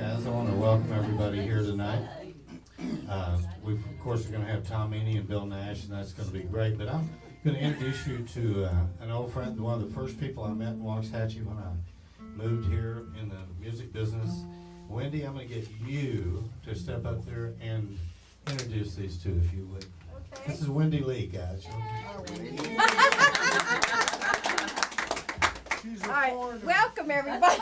guys. I want to welcome everybody here tonight. Of course, we're going to have Tom Meny and Bill Nash, and that's going to be great. But I'm going to introduce you to an old friend, one of the first people I met in Waxahachie when I moved here in the music business. Wendy, I'm going to get you to step up there and introduce these two, if you would. Okay. This is Wendy Lee, guys. All right, welcome everybody.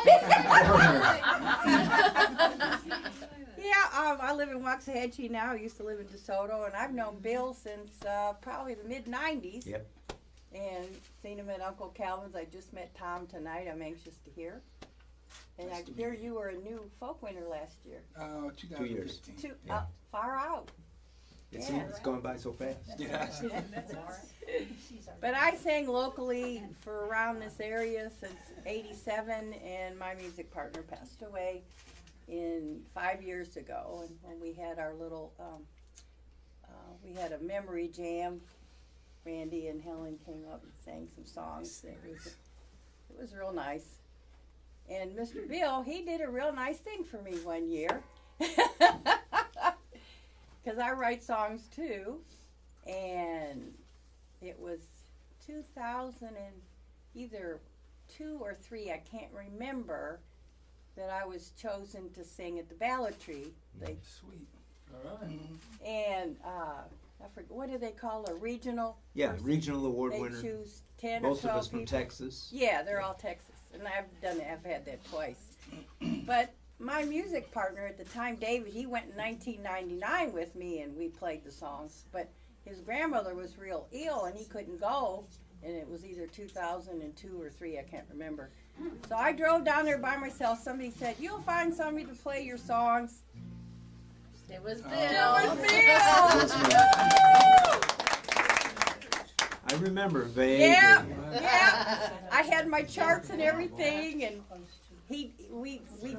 I live in Waxahachie now. I used to live in DeSoto, and I've known Bill since probably the mid-'90s. Yep. And seen him at Uncle Calvin's. I just met Tom tonight. I'm anxious to hear. And I hear you were a new folk winner last year. 2 years. Far out. It's going by so fast. Yeah. But I sang locally for around this area since '87, and my music partner passed away 5 years ago. And when we had our little, we had a memory jam. Randy and Helen came up and sang some songs. It was real nice. And Mr. Bill, he did a real nice thing for me one year. Because I write songs too, and it was 2002 or 3, I can't remember, that I was chosen to sing at the Balletry. Sweet. All right. And I forget, what do they call a regional? Yeah, regional award winner. They choose 10 Most or 12 of us from people. Texas. Yeah, they're all Texas, and I've had that twice. But my music partner at the time, David, he went in 1999 with me, and we played the songs. But his grandmother was real ill, and he couldn't go, and it was either 2002 or 3, I can't remember. So I drove down there by myself. Somebody said, "You'll find somebody to play your songs." It was Bill. It was Bill! I remember vaguely. Yeah. I had my charts and everything, and we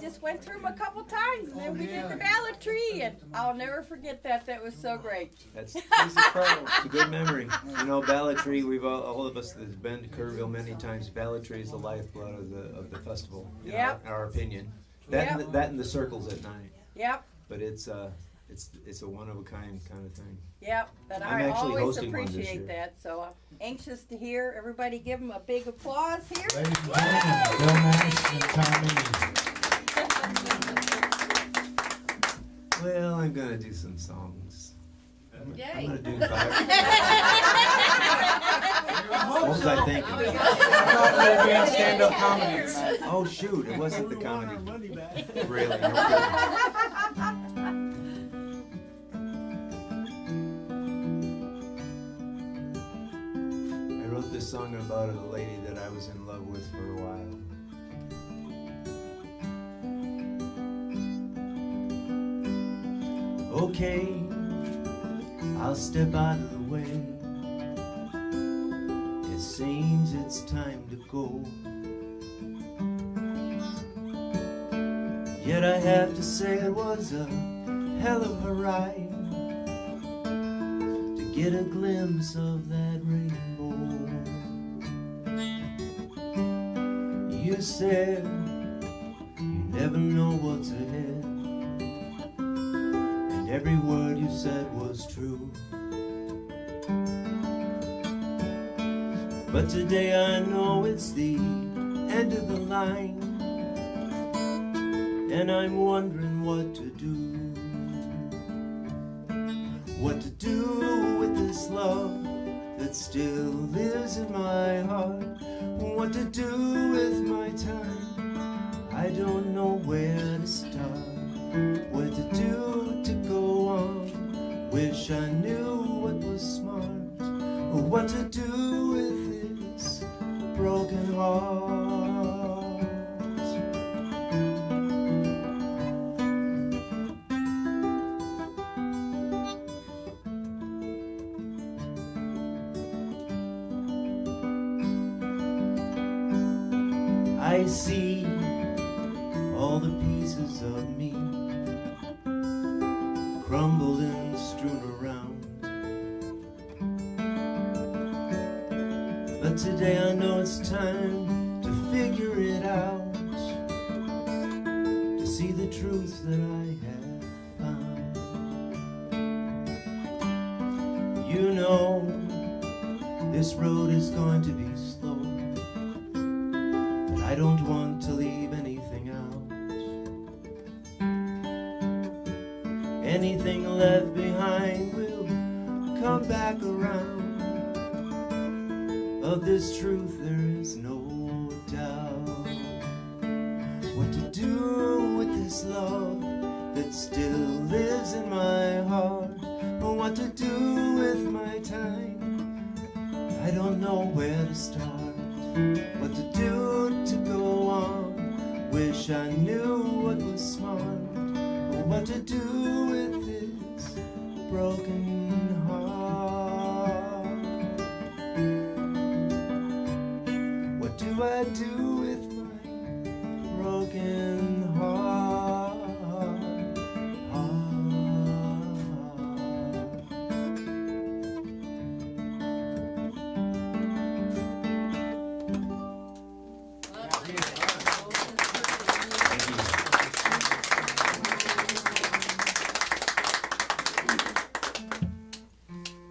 just went through them a couple times, and then we did the Balletry, and I'll never forget that. That was so great. It's a good memory. You know, Balletry, all of us that's been to Kerrville many times, Balletry is the lifeblood of the festival, in our opinion. That and the circles at night. Yep. But it's a one-of-a-kind kind of thing. Yep, but I'm I actually always hosting one this year. appreciate that, so I'm anxious to hear. Everybody give them a big applause here. Ladies and gentlemen, Bill Nash and Tom Meny. Well, I'm going to do some songs. Yay. I'm going to do 5. What was I thinking? Stand-up comedy. Oh, shoot, it wasn't the comedy. Really, no kidding. I wrote this song about a lady that I was in love with for a while. Okay, I'll step out of the way. It seems it's time to go. Yet I have to say it was a hell of a ride to get a glimpse of that rainbow. You said you never know what's ahead, and every word you said was true. But today I know it's the end of the line, and I'm wondering what to do. What to do with this love that still lives in my heart. What to do with my time, I don't know where to start. What to do to go on, wish I knew what was smart. Or what to do with this broken heart. I see all the pieces of me crumbled and strewn around. But today I know it's time to figure it out, to see the truth that I have found. You know, this road is going to be slow, but I don't want to leave anything out. Anything left behind will come back around. Of this truth there is no doubt. What to do with this love that still lives in my heart? Or what to do with my time? I don't know where to start. What to do to go on? Wish I knew what was smart. Or what to do with this broken heart? What do I do with my broken heart?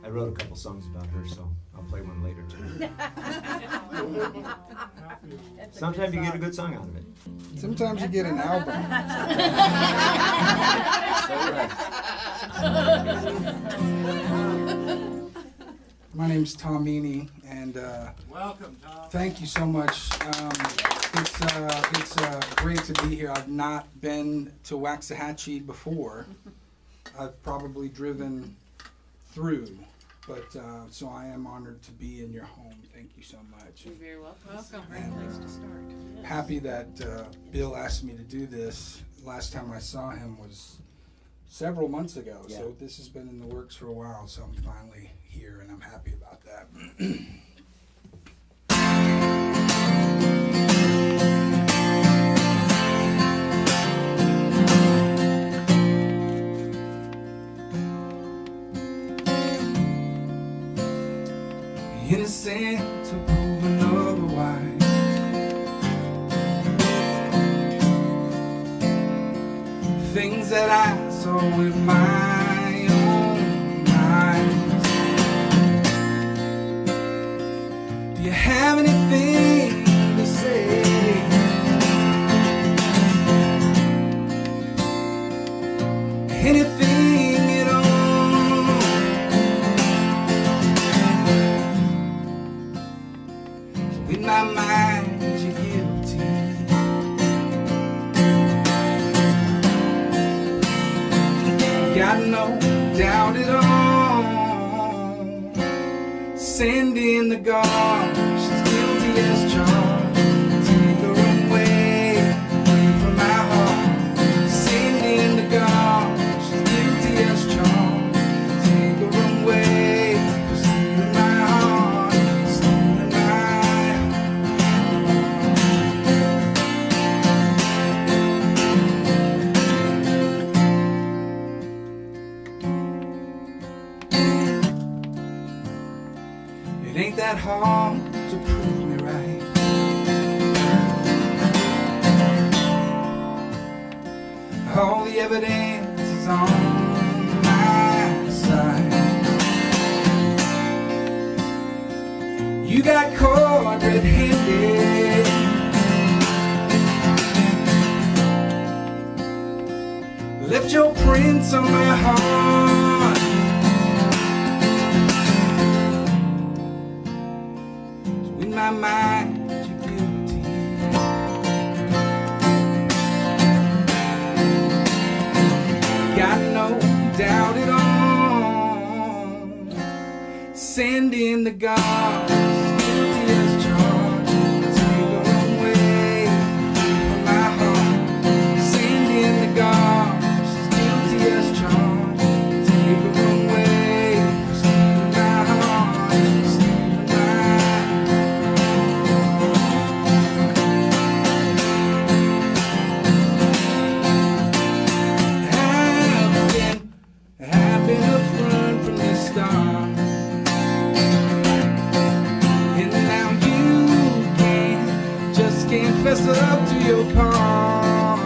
I wrote a couple songs about her, so I'll play one later. Sometimes you get a good song out of it. Sometimes you get an album. My name's Tom Meny, and Welcome, Tom. thank you so much. It's great to be here. I've not been to Waxahachie before. I've probably driven through, but so I am honored to be in your home. Thank you so much. You're very welcome. Welcome. Great And, place to start. Happy that Bill asked me to do this. Last time I saw him was several months ago, so this has been in the works for a while, so I'm finally here and I'm happy about that. Innocent to proven otherwise. Things that I saw with my own eyes. Do you have anything to say? Anything at all? In my mind, you're guilty. Got no doubt at all. Send in the guard, she's guilty as charged. Take her away from my heart. Send in the guard, she's guilty as charged. Take her away, stealing my heart, stealing my It ain't that hard to prove me right. All the evidence is on my side. You got caught red-handed. Left your prints on my heart. In my mind, you're guilty. Got no doubt at all. Send in the guards, guilty as charged. Take her away from my heart. Send in the guards, guilty as charged. Take her away, stealing my heart, stealing my I've been a friend from the start. And now you just can't fess up to your part.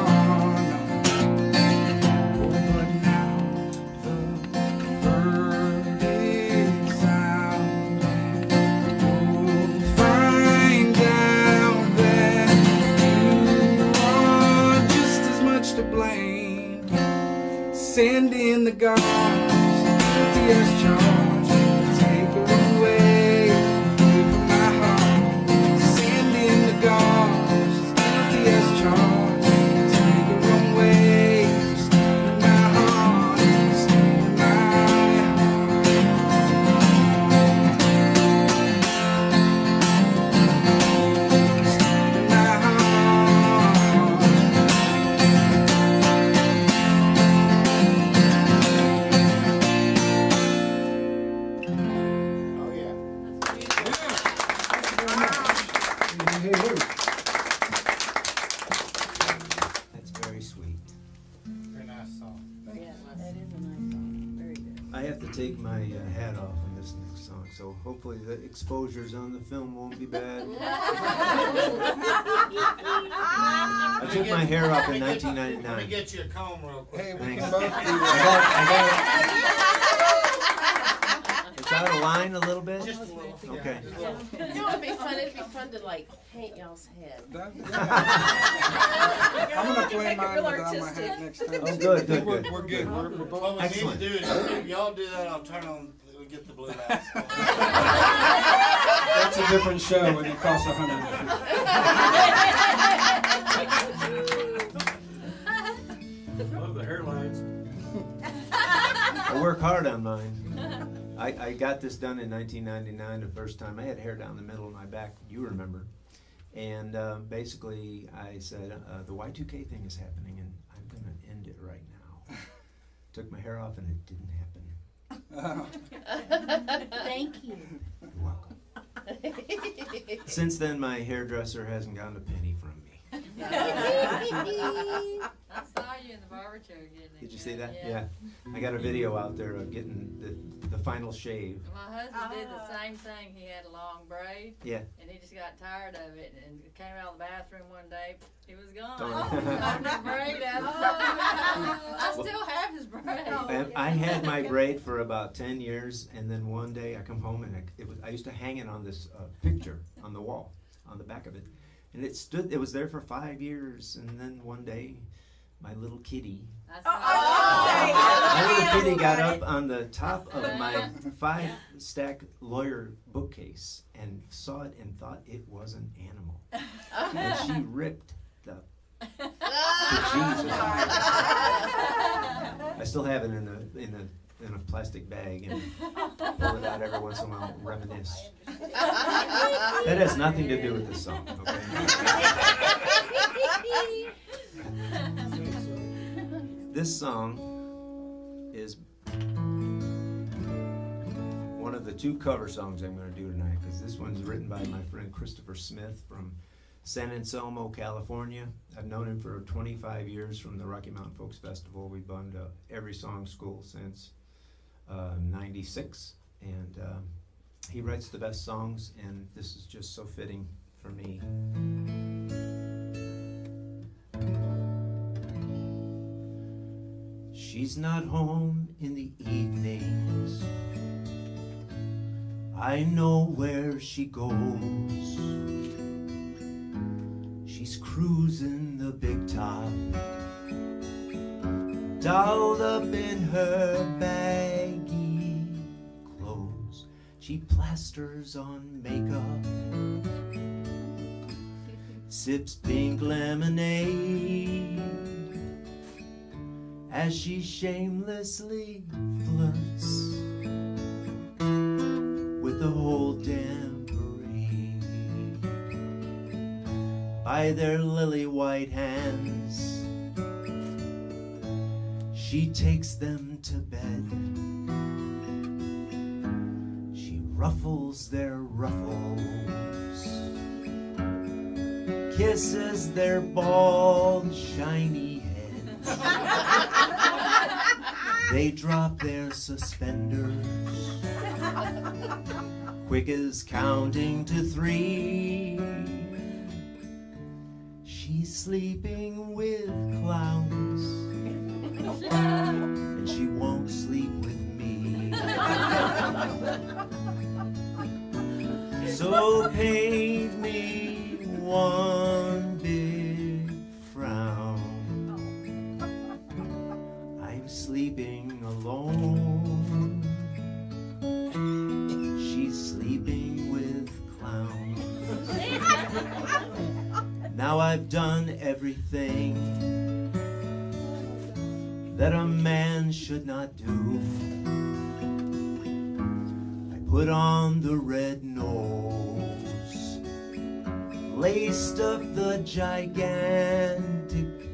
Send in the guards, guilty as charged. Take her away from my heart. Send in the guards, guilty as charged. Take her away, stealing my heart, stealing my heart. Stealing my heart. Oh, yeah. That's very sweet. Very nice song. Yeah, that is a nice song. Very good. I have to take my hat off in this next song, so hopefully the exposures on the film won't be bad. I took my hair off in Let me 1999. get you a comb real quick. Hey, we Thanks. can both do I that. It's out of line a little bit? Just a little. yeah, Okay. just a little. You know, it'd be fun. It'd be fun to like paint y'all's head. I'm gonna play mine without my hat next time. Oh, good, good, We're, good. we're good. We're What both. we need Excellent. to do is, if y'all do that, I'll turn on, we get the blue lights. That's a different show, and it costs $100. Love the hairlines. I work hard on mine. I got this done in 1999 the first time. I had hair down the middle of my back, you remember. And basically I said, the Y2K thing is happening and I'm going to end it right now. Took my hair off and it didn't happen. Thank you. You're welcome. Since then, my hairdresser hasn't gotten a penny from me. I saw you in the barber chair getting it. Did you see that? Yeah. I got a video out there of getting the final shave. My husband did the same thing. He had a long braid. Yeah. And he just got tired of it and came out of the bathroom one day. He was gone. Gone. He got his braid out. I still have his braid. And I had my braid for about 10 years, and then one day I come home and I used to hang it on this picture on the wall, on the back of it. And it was there for 5 years, and then one day, my little kitty, my little kitty got up on the top of my 5-stack lawyer bookcase and saw it and thought it was an animal. And she ripped the Jesus. I still have it in a plastic bag and pull it out every once in a while and reminisce. That has nothing to do with this song, okay? This song is one of the 2 cover songs I'm going to do tonight, because this one's written by my friend Christopher Smith from San Anselmo, California. I've known him for 25 years from the Rocky Mountain Folks Festival. We've gone to every song school since 96, and he writes the best songs, and this is just so fitting for me. She's not home in the evenings. I know where she goes. She's cruising the big top, dolled up in her baggy clothes. She plasters on makeup, sips pink lemonade as she shamelessly flirts with the whole damn parade. By their lily white hands, she takes them to bed. She ruffles their ruffles, kisses their bald, shiny heads. They drop their suspenders, quick as counting to 3. She's sleeping with clowns, and she won't sleep with me. So paint me one big frown. I'm sleeping Now I've done everything that a man should not do. I put on the red nose, laced up the gigantic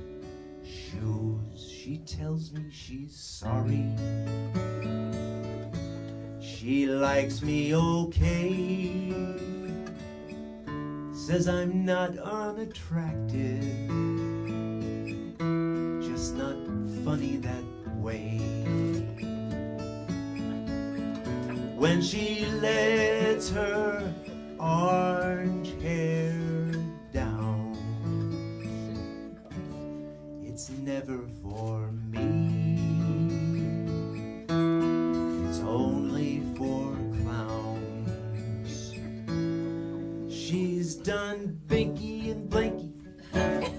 shoes. She tells me she's sorry. She likes me okay, says I'm not unattractive, just not funny that way. When she lets her orange hair down, it's never for me, it's only for clowns. She's done Binky and Blinky,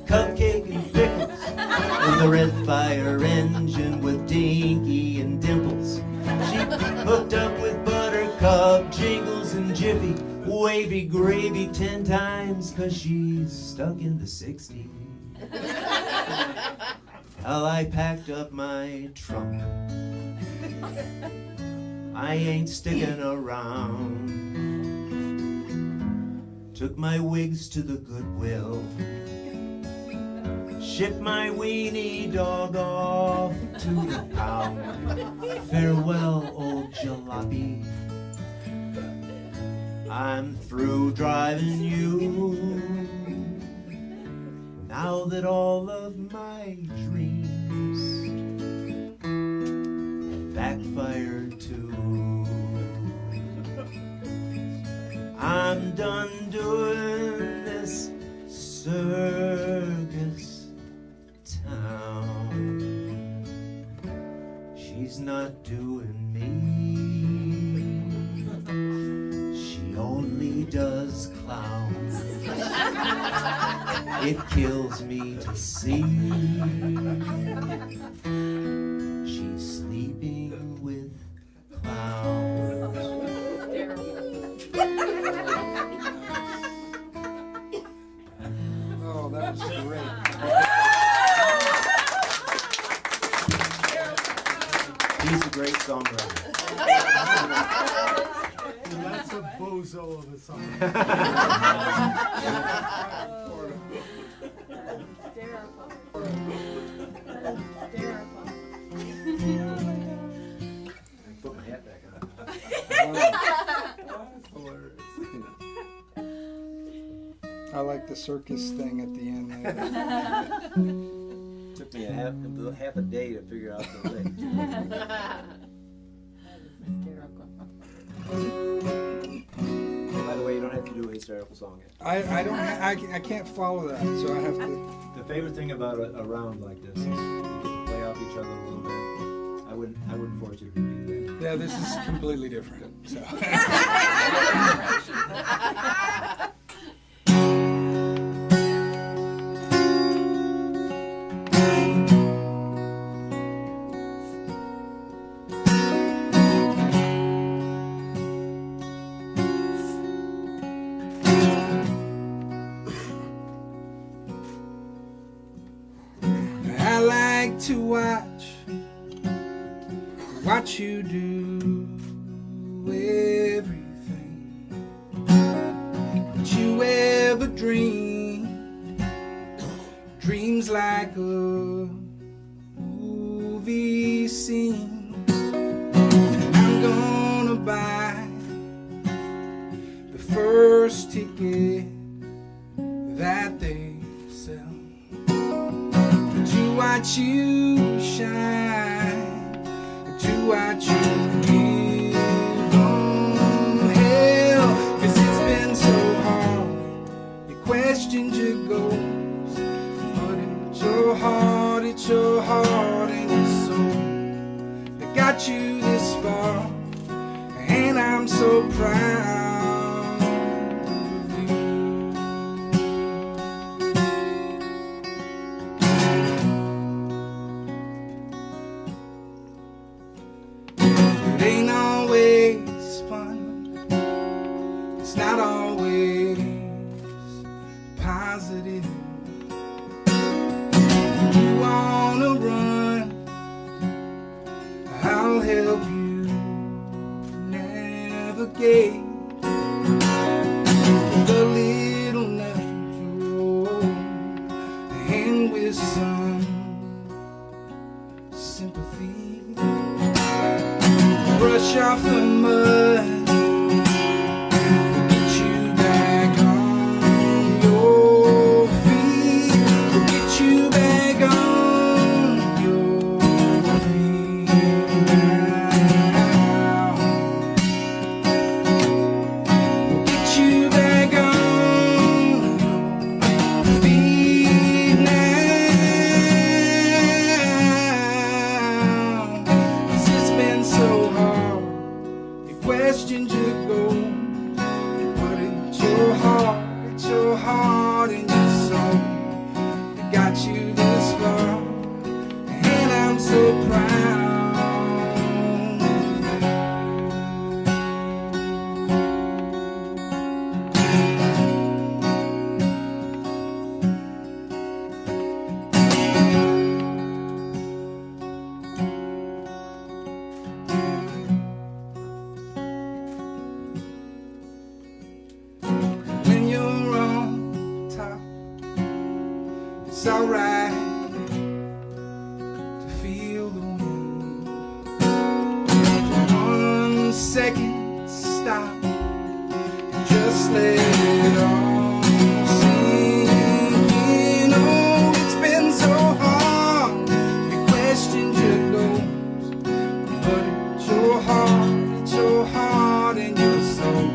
Cupcake and Pickles, and the red fire engine with Dinky and Dimples. She hooked up with Buttercup, Jingles and Jiffy, Wavy Gravy 10 times, 'cause she's stuck in the 60s. Well, I packed up my trunk, I ain't sticking around. Took my wigs to the Goodwill, shipped my weenie dog off to the pound. Farewell, old jalopy, I'm through driving you. Now that all of my dreams have backfired too, I'm done doing this circus town. She's not doing me, she only does clowns. It kills me to see she's sleeping with clowns. Oh, that was great. He's a great songwriter. That's a bozo of a song. Put my hat back on. I like the circus thing at the end there. Took me half a day to figure out the lick. By the way, you don't have to do a hysterical song yet. I don't. I can't follow that, so I have to. The favorite thing about a round like this is you get to play off each other a little bit. I wouldn't force you to do that. Yeah, this is completely different. So. I like to watch you do everything that you ever dreamed. Dreams like a movie scene. And I'm gonna buy the first ticket that they sell to watch you shine, to watch you live on hell. 'Cause it's been so hard, you questioned your goals, but it's your heart and your soul that got you this far, and I'm so proud of you. It ain't always fun, it's not always positive. off the mud. We'll get you back on your feet. We'll get you back on your feet now. We'll get you back on your feet now. 'Cause it's been so hard. You questioned your goals, but it's your heart and your soul that got you this far, and I'm so proud. When you're on top, it's alright to feel the wind. For 1 second, stop and just let it all sink in. Oh, it's been so hard. You questioned your goals, but it's your heart and your soul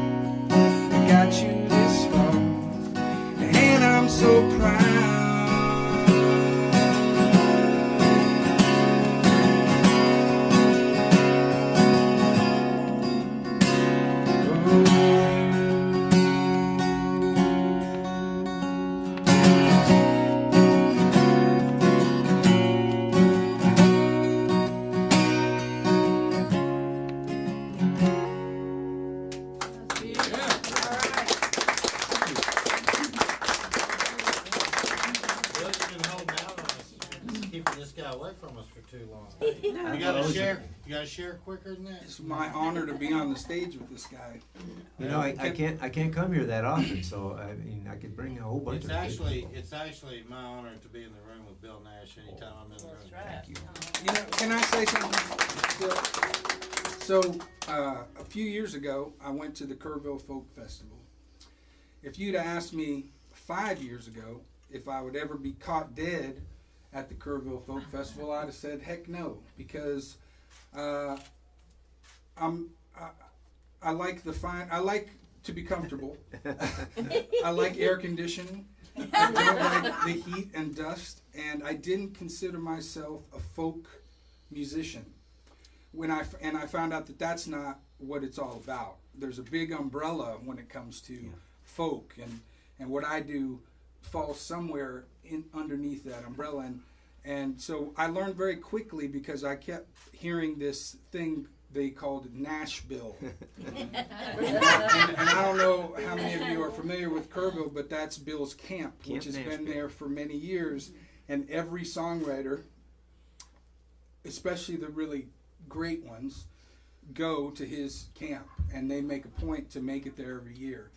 that got you this far, and I'm so proud. Bill's been holding out on us, keeping this guy away from us for too long. You gotta share quicker than that. It's my honor to be on the stage with this guy. You know, I can't come here that often, so I mean, I could bring a whole bunch It's of people. actually my honor to be in the room with Bill Nash anytime I'm in the room. Thank you. You know, can I say something? Bill? So, a few years ago, I went to the Kerrville Folk Festival. If you'd asked me 5 years ago if I would ever be caught dead at the Kerrville Folk Festival, I'd have said heck no, because I like to be comfortable. I like air conditioning. I don't like the heat and dust, and I didn't consider myself a folk musician. When I found out that that's not what it's all about. There's a big umbrella when it comes to folk, and what I do falls somewhere in underneath that umbrella, and so I learned very quickly, because I kept hearing this thing they called Nashville. and I don't know how many of you are familiar with Kerrville, but that's Bill's camp, which has been there for many years, and every songwriter, especially the really great ones, go to his camp, and they make a point to make it there every year.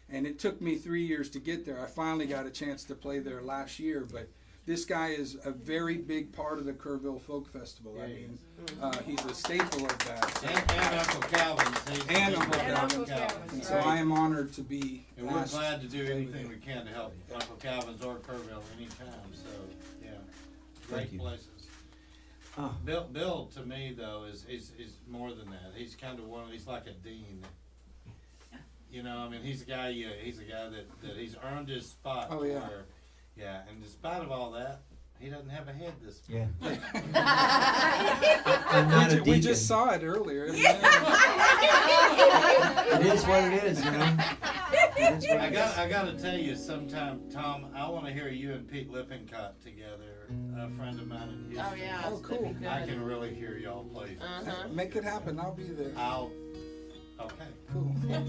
And it took me 3 years to get there. I finally got a chance to play there last year, but this guy is a very big part of the Kerrville Folk Festival. I mean, he's a staple of that. And Uncle Calvin. And Uncle Calvin. And so I am honored to be And we're asked glad to do play anything there. we can to help Uncle Calvin's or Kerrville anytime, so, yeah. Thank Great you. places. Oh. Bill to me though is more than that. He's kind of he's like a dean. You know, I mean, he's a guy that he's earned his spot. Oh, yeah. Where, yeah, and in spite of all that, he doesn't have a head this. Yeah. I'm not a We deacon. just saw it earlier. It is what it is, you know. It is what it is. I gotta tell you, sometime, Tom, I want to hear you and Pete Lippincott together. A friend of mine in Houston. Oh, yeah. Oh, cool. that'd be I good. can really hear y'all play. Uh-huh. Make it happen. I'll be there. Okay. Cool. You can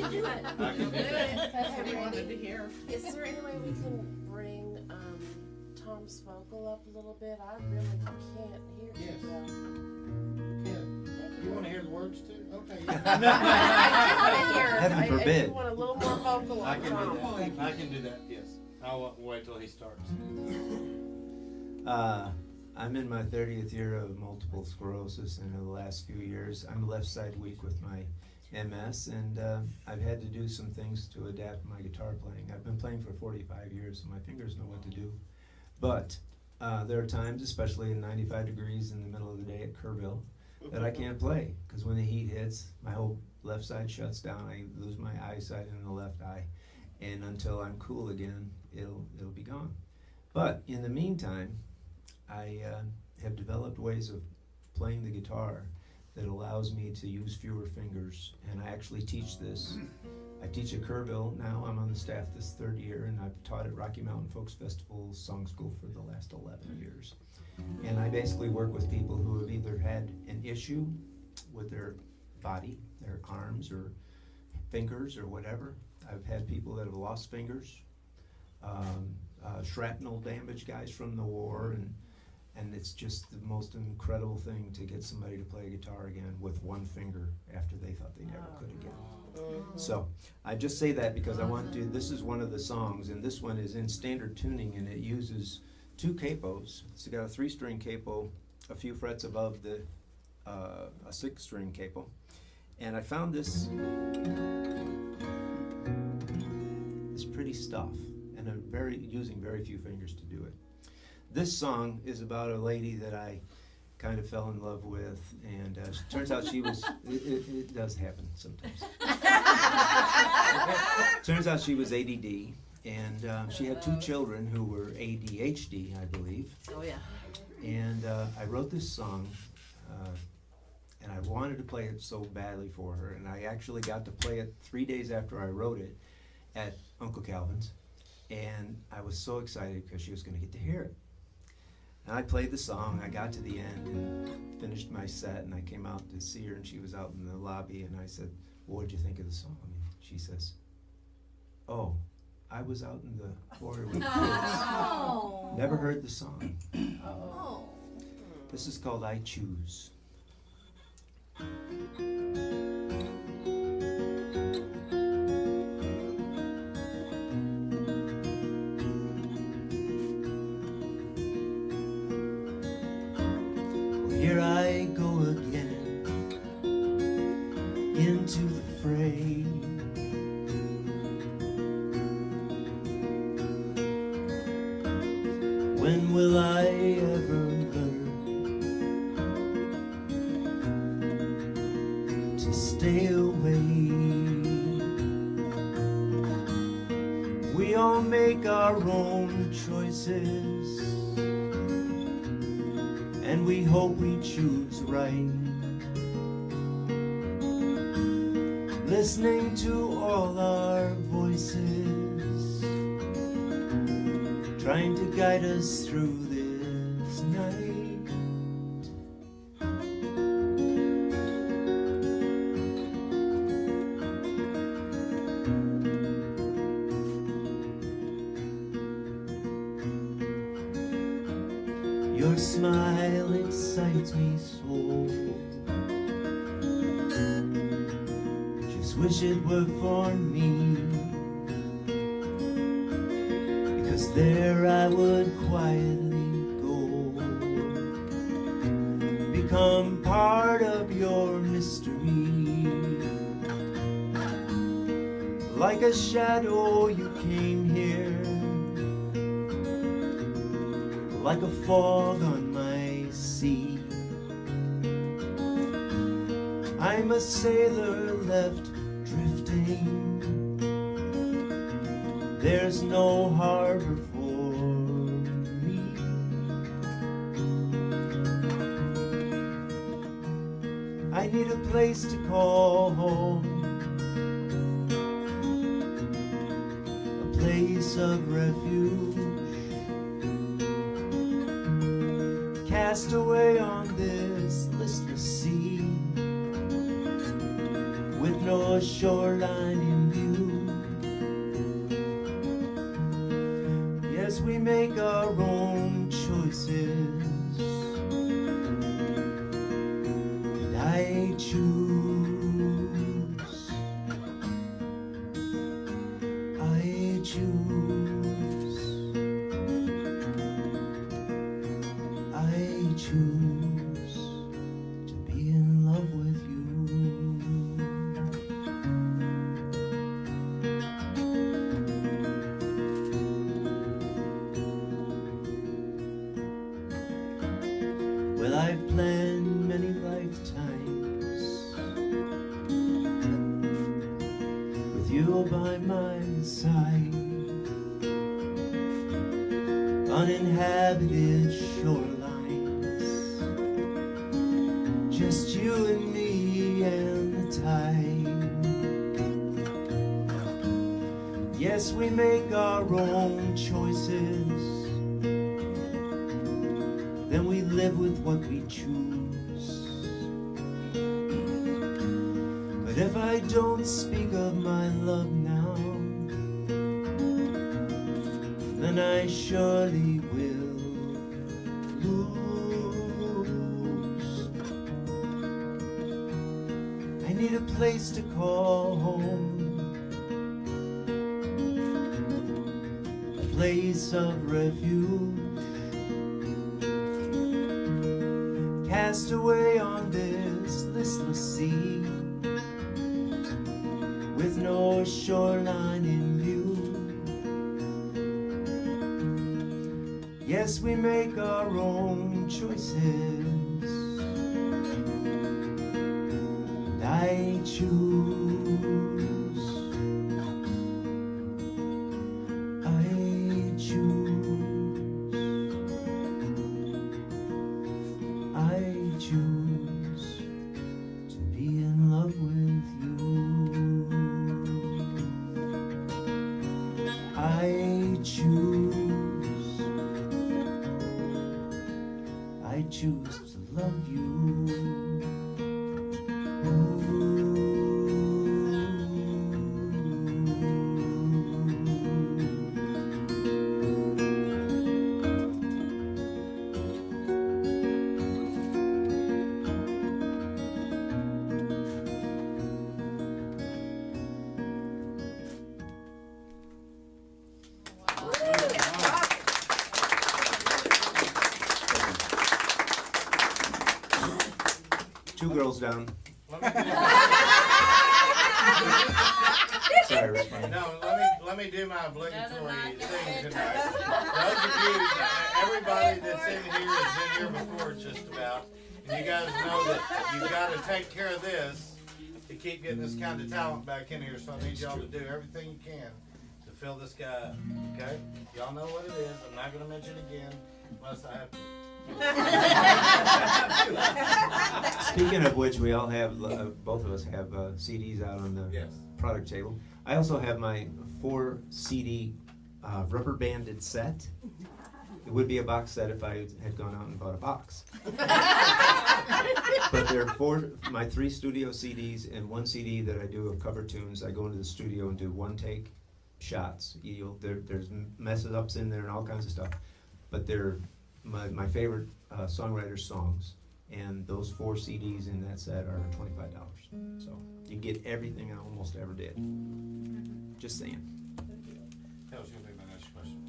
do it. I can do that. That's what he wanted to hear. Is there any way we can bring Tom's vocal up a little bit? I really can't hear Yes. it well. Yeah. You want to hear the words too? Okay. Heaven I forbid. do want a little more vocal I on can Tom. do that. I can do that. Yes. I'll wait till he starts. I'm in my 30th year of multiple sclerosis, and in the last few years, I'm left side weak with my MS, and I've had to do some things to adapt my guitar playing. I've been playing for 45 years, so my fingers know what to do. But there are times, especially in 95 degrees in the middle of the day at Kerrville, that I can't play, because when the heat hits, my whole left side shuts down. I lose my eyesight in the left eye, and until I'm cool again, it'll be gone. But in the meantime, I have developed ways of playing the guitar that allows me to use fewer fingers, and I actually teach this. I teach at Kerrville now. I'm on the staff this third year, and I've taught at Rocky Mountain Folks Festival Song School for the last 11 years. And I basically work with people who have either had an issue with their body, their arms or fingers or whatever. I've had people that have lost fingers, shrapnel damage guys from the war, and it's just the most incredible thing to get somebody to play a guitar again with one finger after they thought they never could again. So I just say that because I want to, this is one of the songs, and this one is in standard tuning, and it uses 2 capos. It's got a 3-string capo, a few frets above the a 6-string capo. And I found this pretty stuff, and I'm using very few fingers to do it. This song is about a lady that I kind of fell in love with, and turns out she was, it does happen sometimes. Turns out she was ADD, and she had 2 children who were ADHD, I believe. Oh yeah. And I wrote this song, and I wanted to play it so badly for her, and I actually got to play it 3 days after I wrote it at Uncle Calvin's, and I was so excited because she was going to get to hear it. And I played the song, I got to the end and finished my set, and I came out to see her, and she was out in the lobby, and I said, well, what did you think of the song? And she says, oh, I was out in the foyer with kids. Oh. Never heard the song. Oh. This is called I Choose. Here I go again into the fray. When will I ever learn to stay away? We all make our own choices, and we hope we choose right. Listening to all our voices, trying to guide us through this night. Your smile excites me so. Just wish it were for me, because there I would quietly go, become part of your mystery. Like a shadow you came here, like a fog on my sea. I'm a sailor left drifting. There's no harbor for me. I need a place to call home, a place of refuge. Cast away on this listless sea, with no shoreline in view. Yes, we make our own choices, and I choose. I choose. I I've planned many lifetimes with you by my side. Uninhabited shorelines, just you and me and the tide. Yes, we make our own choices, then we live with what we choose. But if I don't speak of my love now, then I surely will lose. I need a place to call home, a place of refuge, cast away on this listless sea, with no shoreline in view. Yes, we make our own choices, and I choose, I choose, I choose to be in love with you. I choose, I choose to love you. Two girls down. Sorry, it was funny. No, let me do my obligatory thing tonight. Those of you, everybody that's in here has been here before just about, and you guys know that you've got to take care of this to keep getting this kind of talent back in here, so I need y'all to do everything you can to fill this guy up, okay? Y'all know what it is. I'm not going to mention it again unless I have to. Speaking of which, we all have, both of us have CDs out on the product table. I also have my 4 CD rubber banded set. It would be a box set if I had gone out and bought a box. But there are my 3 studio CDs and 1 CD that I do of cover tunes. I go into the studio and do one take shots. There's messes ups in there and all kinds of stuff. But they're my favorite songwriter songs, and those 4 CDs in that set are $25. So you get everything I almost ever did. Just saying. That was going to be my next question.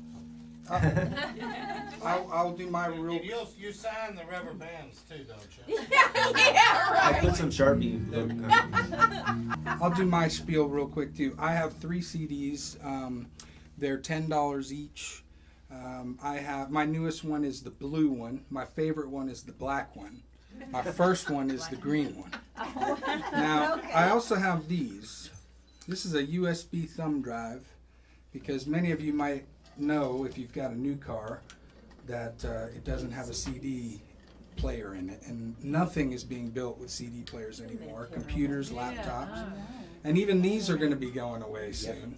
I'll do my real. You sign the rubber bands too, don't you? Yeah, right. I put some Sharpie. I'll do my spiel real quick too. I have 3 CDs. They're $10 each. I have my newest one is the blue one. My favorite one is the black one. My first one is the green one. Now I also have these. This is a USB thumb drive, because many of you might know, if you've got a new car, that it doesn't have a CD player in it, and nothing is being built with CD players anymore. Computers, laptops, and even these are going to be going away soon.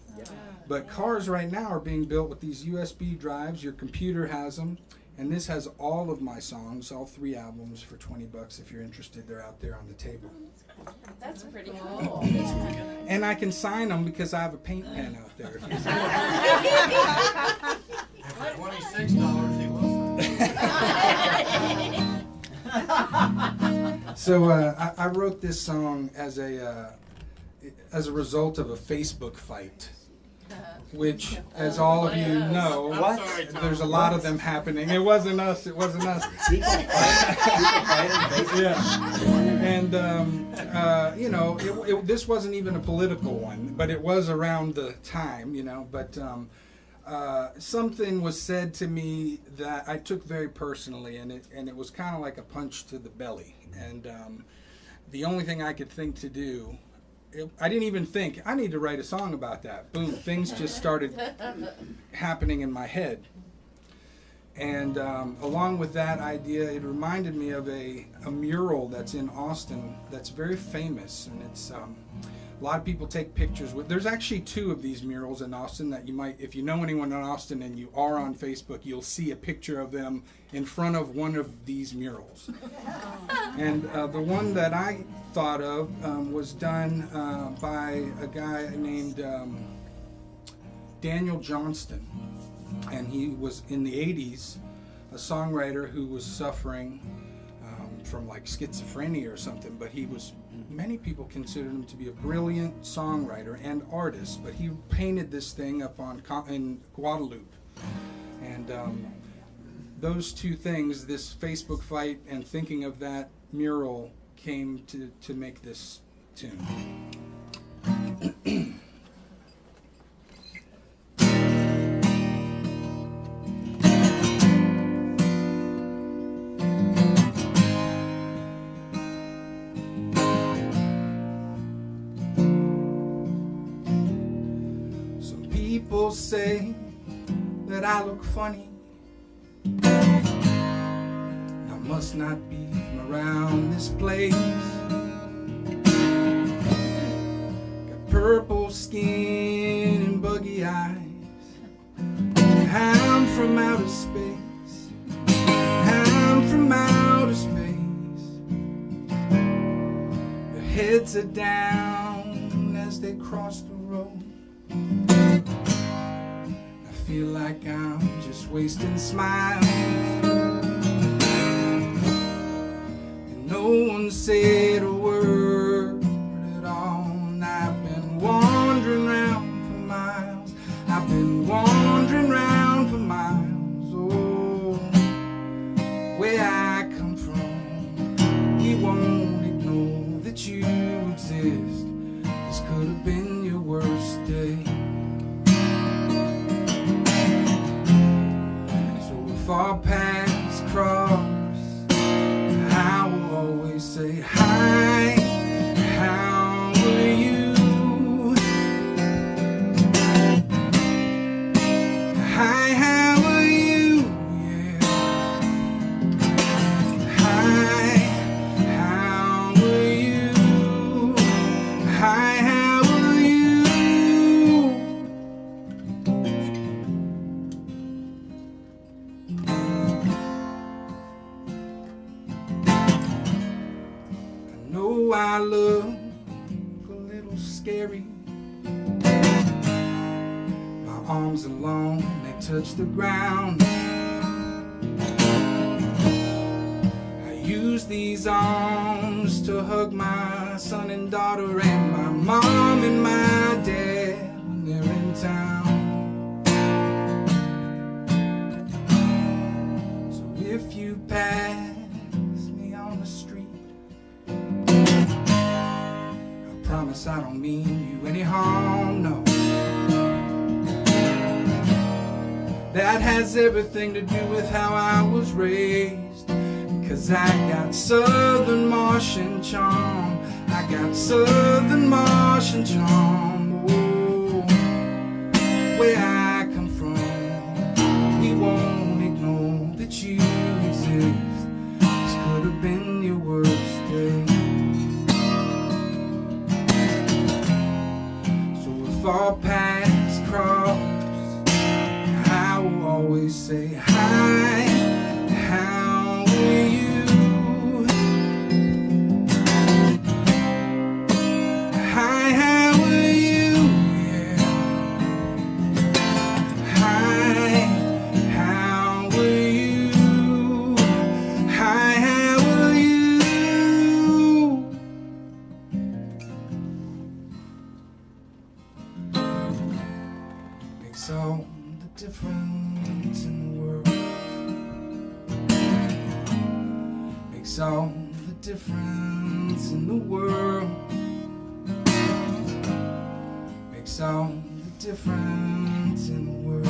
But cars right now are being built with these USB drives. Your computer has them, and this has all of my songs, all 3 albums, for $20 if you're interested. They're out there on the table. That's pretty cool. And I can sign them because I have a paint pen out there. If for $26, he will sign. So I wrote this song as a result of a Facebook fight, which, as all of you know, I'm sorry, Tom. there's a lot of them happening. It wasn't us. It wasn't us. Yeah. And this wasn't even a political one, but it was around the time, But something was said to me that I took very personally, and it was kind of like a punch to the belly. And the only thing I could think to do, I didn't even think, I need to write a song about that. Boom, things just started happening in my head. And along with that idea, it reminded me of a mural that's in Austin that's very famous, and it's a lot of people take pictures with. There's actually 2 of these murals in Austin that you might, if you know anyone in Austin and you are on Facebook, you'll see a picture of them in front of one of these murals. And the one that I thought of was done by a guy named Daniel Johnston. And he was in the 80s a songwriter who was suffering from like schizophrenia or something, but he was, many people considered him to be a brilliant songwriter and artist, but he painted this thing up in Guadalupe. And those 2 things, this Facebook fight and thinking of that mural, came to make this tune. People say that I look funny. I must not be from around this place. Got purple skin and buggy eyes. I'm from outer space. I'm from outer space. Their heads are down as they cross the road. I feel like I'm just wasting smiles, and no one said a word at all. And I've been wandering round for miles. I've been wandering round for miles. Oh, where I come from, we won't ignore that you exist. This could have been your worst day. If our paths cross, I will always say hi, how are you? Hi, how are you? Yeah. Hi, how are you? Hi, how are you? I look a little scary. My arms are long, they touch the ground. I use these arms to hug my son and daughter and my mom and my dad when they're in town. So if you pass me on the street, promise I don't mean you any harm, no. That has everything to do with how I was raised, 'cause I got Southern Martian charm. I got Southern Martian charm. Oh, where I come from, we won't ignore that you exist. This could have been your worst day. If our paths cross, I will always say hi, how are you? Hi, how are you? Yeah. Hi, how are you? Hi, how are you? Makes all the difference in the world. Makes all the difference in the world. Makes all the difference in the world.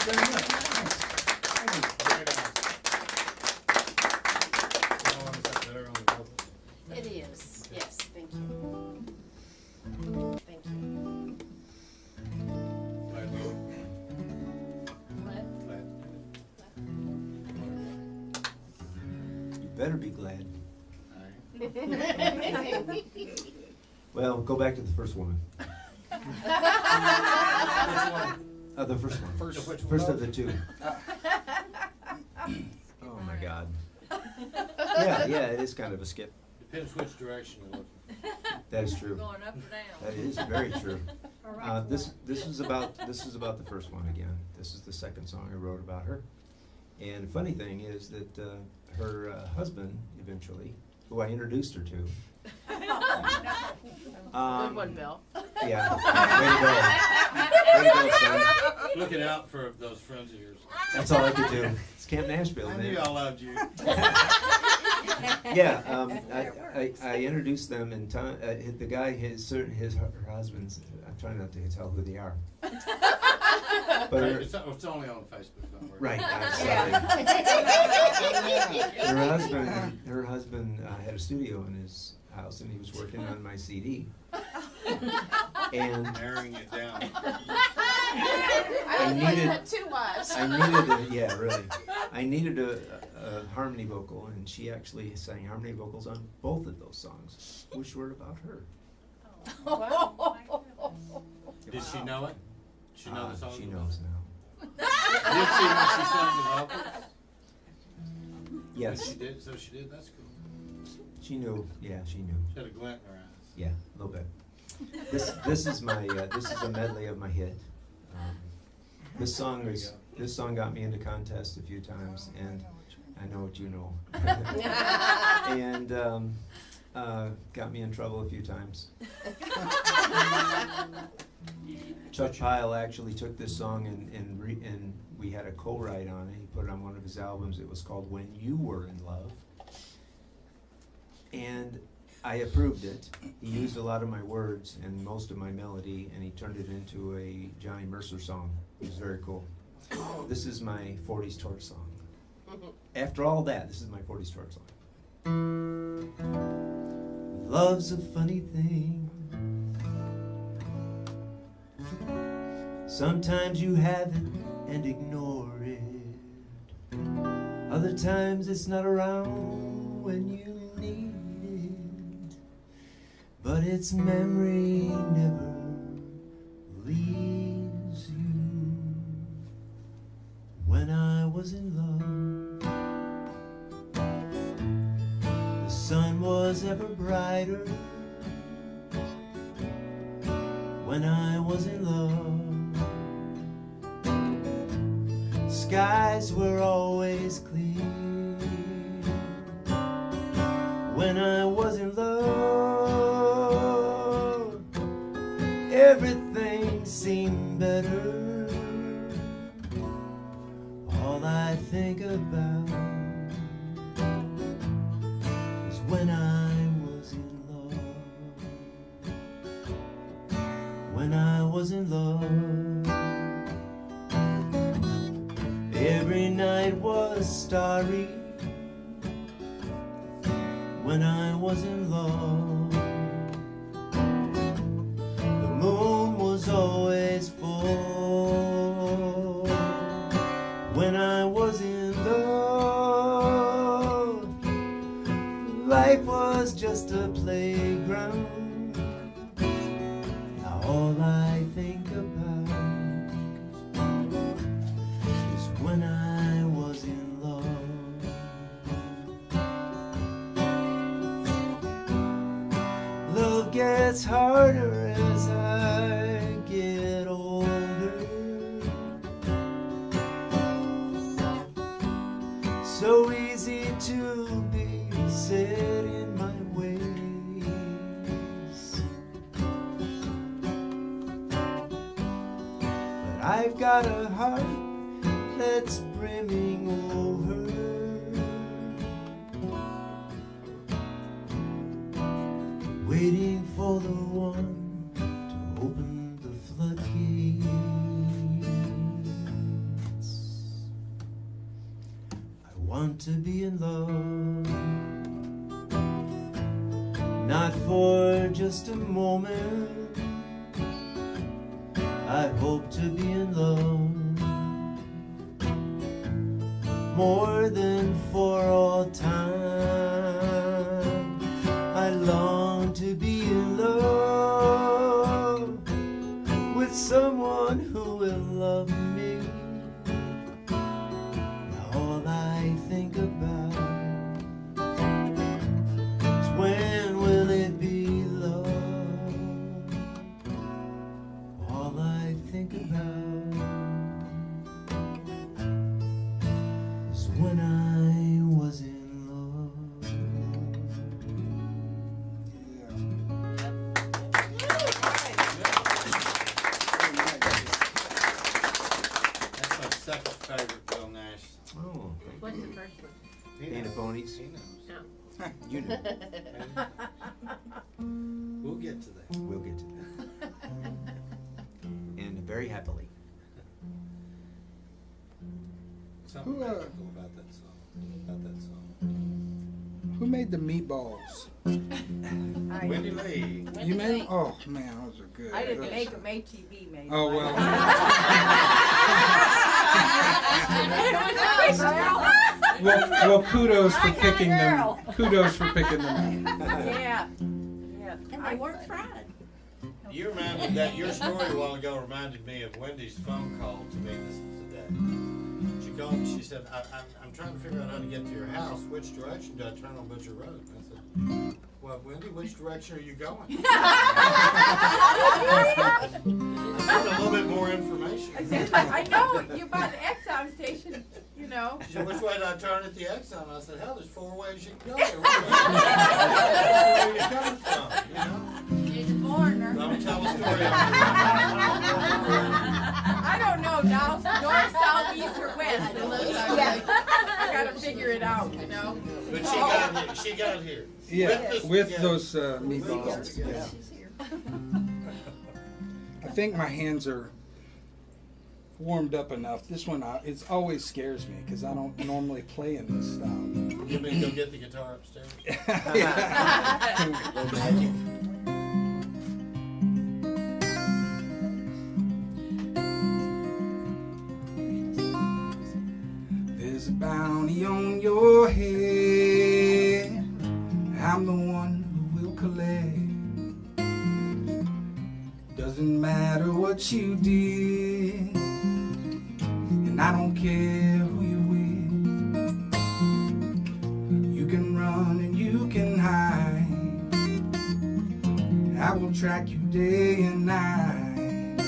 It is, yes, thank you. Thank you. You better be glad. Well, go back to the first woman. The first one. First of the two. Oh my God. Yeah, it is kind of a skip. Depends which direction you're looking. That is true. Going up or down. That is very true. This is about the first one again. This is the second song I wrote about her. And the funny thing is that her husband eventually, who I introduced her to. Good one, Bill. Yeah. Way to go, son. Looking out for those friends of yours. That's all I could do. It's Camp Nashville, I man. knew I loved you. Yeah, I introduced them, and the guy, her husband's. I'm trying not to tell who they are. But It's only on Facebook. Don't worry. right, I'm sorry. Her husband had a studio in his house, and he was working on my CD. And Narrowing it down. I needed too much. I needed a harmony vocal, and she actually sang harmony vocals on both of those songs, which were about her. Did she know it? She know the song? She knows now. Did she when she sang the vocals? Yes, She did. So she did. That's cool. she knew. Yeah, she knew. She had a glint in her eyes. Yeah, a little bit. This is my this is a medley of my hit. This song got me into contests a few times, and I know what you know. And got me in trouble a few times. Chuck Pyle actually took this song and we had a co-write on it. He put it on one of his albums. It was called "When You Were in Love," and I approved it. He used a lot of my words and most of my melody, and he turned it into a Johnny Mercer song. It was very cool. This is my 40s torch song. After all that, this is my 40s torch song. Love's a funny thing. Sometimes you have it and ignore it. Other times it's not around when you need it. But its memory never leaves you. When I was in love, the sun was ever brighter. When I was in love, skies were always clear. When I was in love, everything seemed better. All I think about is when I was in love. When I was in love, every night was starry. When I was in love, the moon was always full. When I was in love, life was just a playground. Now all I think about is when I was in love. Love gets harder as I get older. So easy to be set in my ways. But I've got a heart that's brimming over. Waiting for the one to open the floodgates. want to be in love, not for just a moment. I hope to be in love more than for all time. I long to be in love with someone who will love me. All I think about is when will it be love. All I think about is when I was in love. That's my second favorite Bill Nash. Oh, What's the first one? Painted Ponies. He knows. You know. We'll get to that. We'll get to that. And very happily. Something Who, magical about that song. Who made the meatballs? Wendy Lee. You made them? Oh man, those are good. I didn't make them, ATV made them. Oh well. Well, kudos for picking them. Kudos for picking them up. Yeah, yeah. And they weren't fried. You reminded that your story a while ago reminded me of Wendy's phone call to me this today. She called me. She said, "I'm trying to figure out how to get to your house. Which direction do I turn on Butcher Road?" I said, "Well, Wendy, which direction are you going?" I wanted a little bit more information. I know, you bought the Exxon station, you know. She said, "Which way do I turn at the Exxon?" I said, "Hell, there's 4 ways you can go there. Where are you coming from? You know?" She's a foreigner. I'm gonna tell a story. I don't know now, north, south, east, or west. I gotta figure it out, you know. But she got here. Yeah, with yeah. those meatballs. Yeah. I think my hands are warmed up enough. This one, it always scares me because I don't normally play in this style. You mean go get the guitar upstairs? There's a bounty on your head. I'm the one who will collect. Doesn't matter what you did, and I don't care who you're with. You can run and you can hide. I will track you day and night.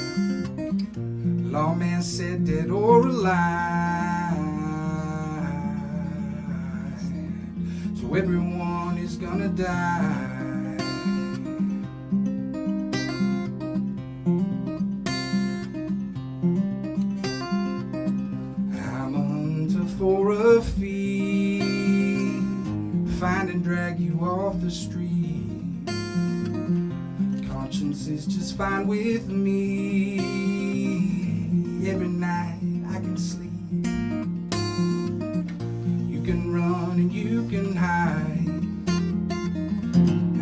Lawman said dead or alive. So everyone is gonna die. I'm a hunter for a fee, find and drag you off the street. Conscience is just fine with me. Every night I can sleep. You can run and you can hide.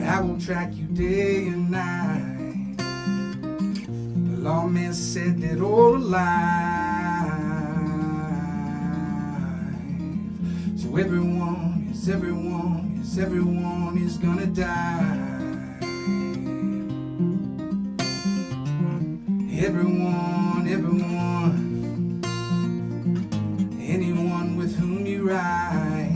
I will track you day and night. The lawman said that or alive. So everyone is gonna die. Everyone, anyone with whom you ride.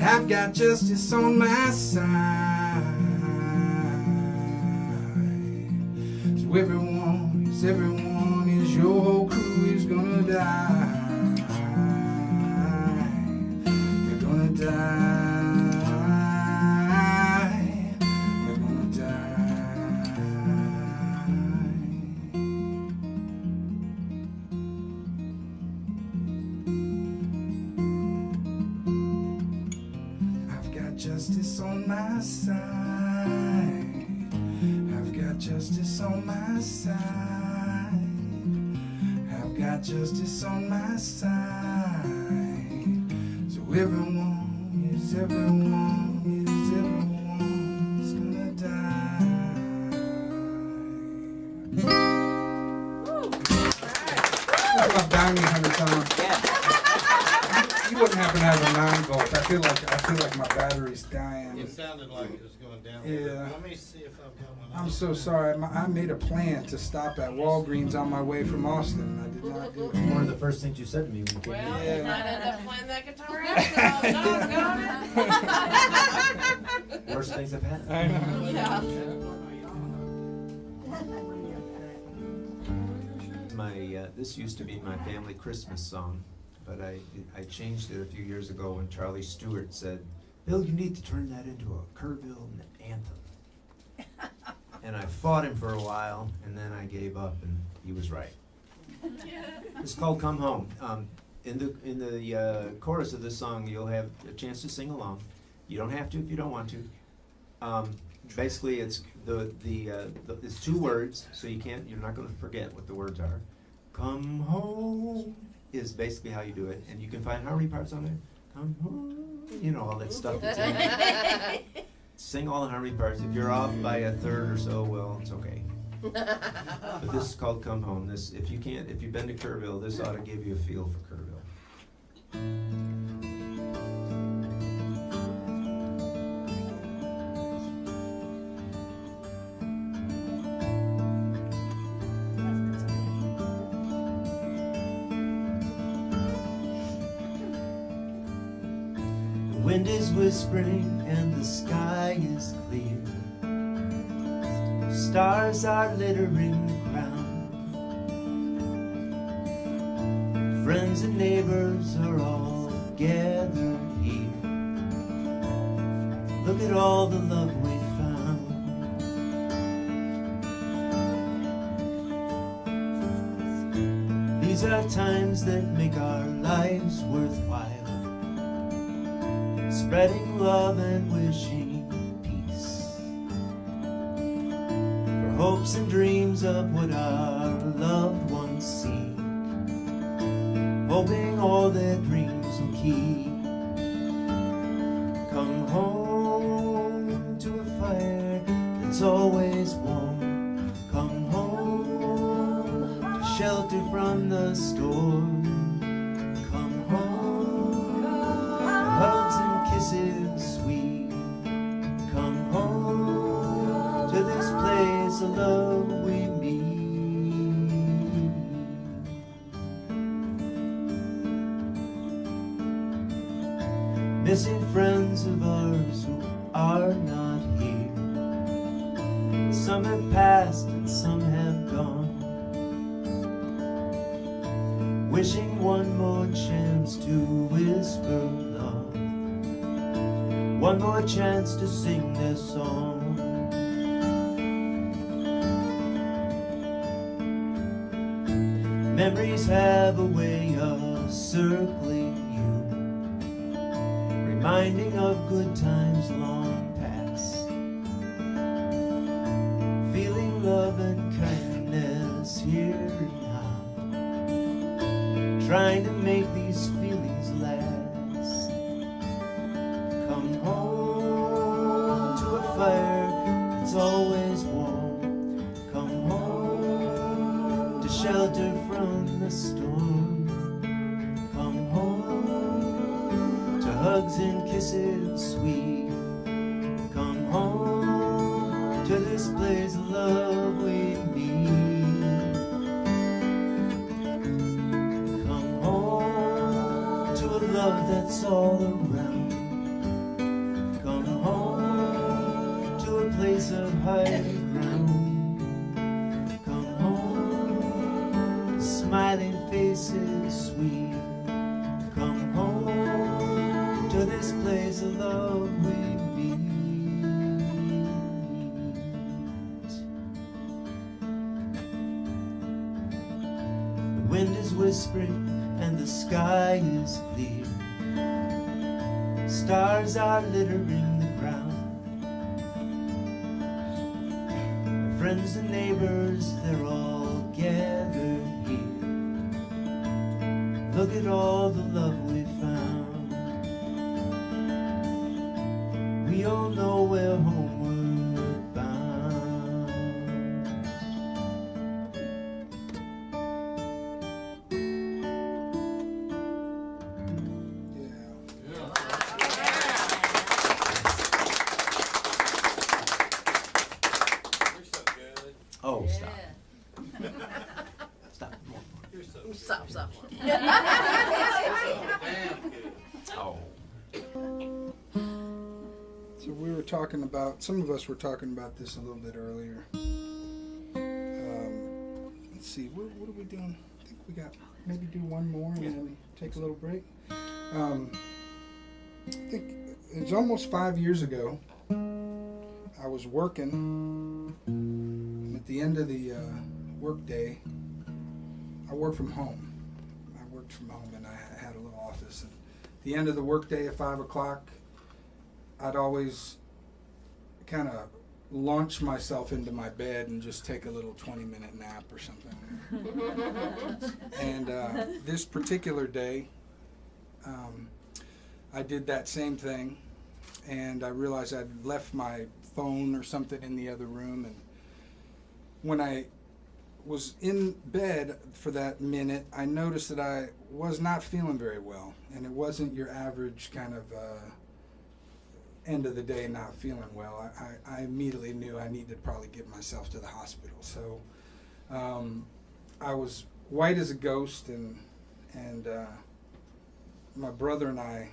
I've got justice on my side. So everyone is your whole crew is gonna die. You're gonna die. You're gonna die. I've got justice on my side. I've got justice on my side. I've got justice on my side. Everyone's gonna die. That's my diamond 100 times. You wouldn't happen to have a 9-volt. I feel like my battery's dying. It sounded like it was going down. Yeah. Let me see if I've got one. I'm so sorry. I made a plan to stop at Walgreens on my way from Austin. I did not do it. One of the first things you said to me when you came Well, Yeah. you might end up playing that guitar after all. in. Worst things have happened. I know. Yeah. This used to be my family Christmas song, but I changed it a few years ago when Charlie Stewart said, "Bill, you need to turn that into a Kerrville anthem." And I fought him for a while, and then I gave up, and he was right. It's called "Come Home." In the chorus of this song, you'll have a chance to sing along. You don't have to if you don't want to. Basically, it's it's 2 words, so you're not going to forget what the words are. Come home is basically how you do it, and you can find harmony parts on there. Come home, you know, all that stuff that's in there. Sing all the harmony parts. If you're off by a third or so, well, it's okay. But this is called "Come Home." If you've been to Kerrville, this ought to give you a feel for Kerrville. The wind is whispering and the sky is clear. Stars are littering the ground. Friends and neighbors are all gathered here. Look at all the love we found. These are times that make our lives worthwhile. Spreading love and wishing peace. For hopes and dreams of what our loved ones seek. Hoping all their dreams will keep. Come home to a fire that's always warm. Come home to shelter from the storm. Come home to hugs and kisses sweet. Come home to this place of love we meet. Missing friends of ours who are not here. Some have passed and some have gone. Wishing one more chance to whisper love. One more chance to sing their song. Memories have a way of circling you, reminding of good times long past. Feeling love and kindness here and now, trying to make these feelings last. Come home to a fire that's always warm. Come home to shelter from the storm. Come home to hugs and kisses sweet. Come home to this place of love we need. Come home to a love that's all around. Come home to a place of high ground. Come home to smiling faces sweet. Come home to this place of love we meet. The wind is whispering and the sky is clear. Stars are littering the ground. My friends and neighbors, they're all gathered here. Look at all the love we found. we all know we're homeward bound. You're so good. Oh, stop. Yeah. Stop. You're so good. Stop. You're so damn good. Oh. So we were talking about, some of us were talking about this a little bit earlier. Let's see, what are we doing? I think we got, maybe do one more and then take a little break. I think it was almost 5 years ago. I was working, and at the end of the work day, I worked from home. I worked from home and I had a little office. And at the end of the work day at 5 o'clock, I'd always kind of launch myself into my bed and just take a little 20-minute nap or something. And this particular day, I did that same thing, and I realized I'd left my phone or something in the other room. And when I was in bed for that minute, I noticed that I was not feeling very well, and it wasn't your average kind of end of the day not feeling well. I immediately knew I needed to probably get myself to the hospital. So I was white as a ghost, and my brother and I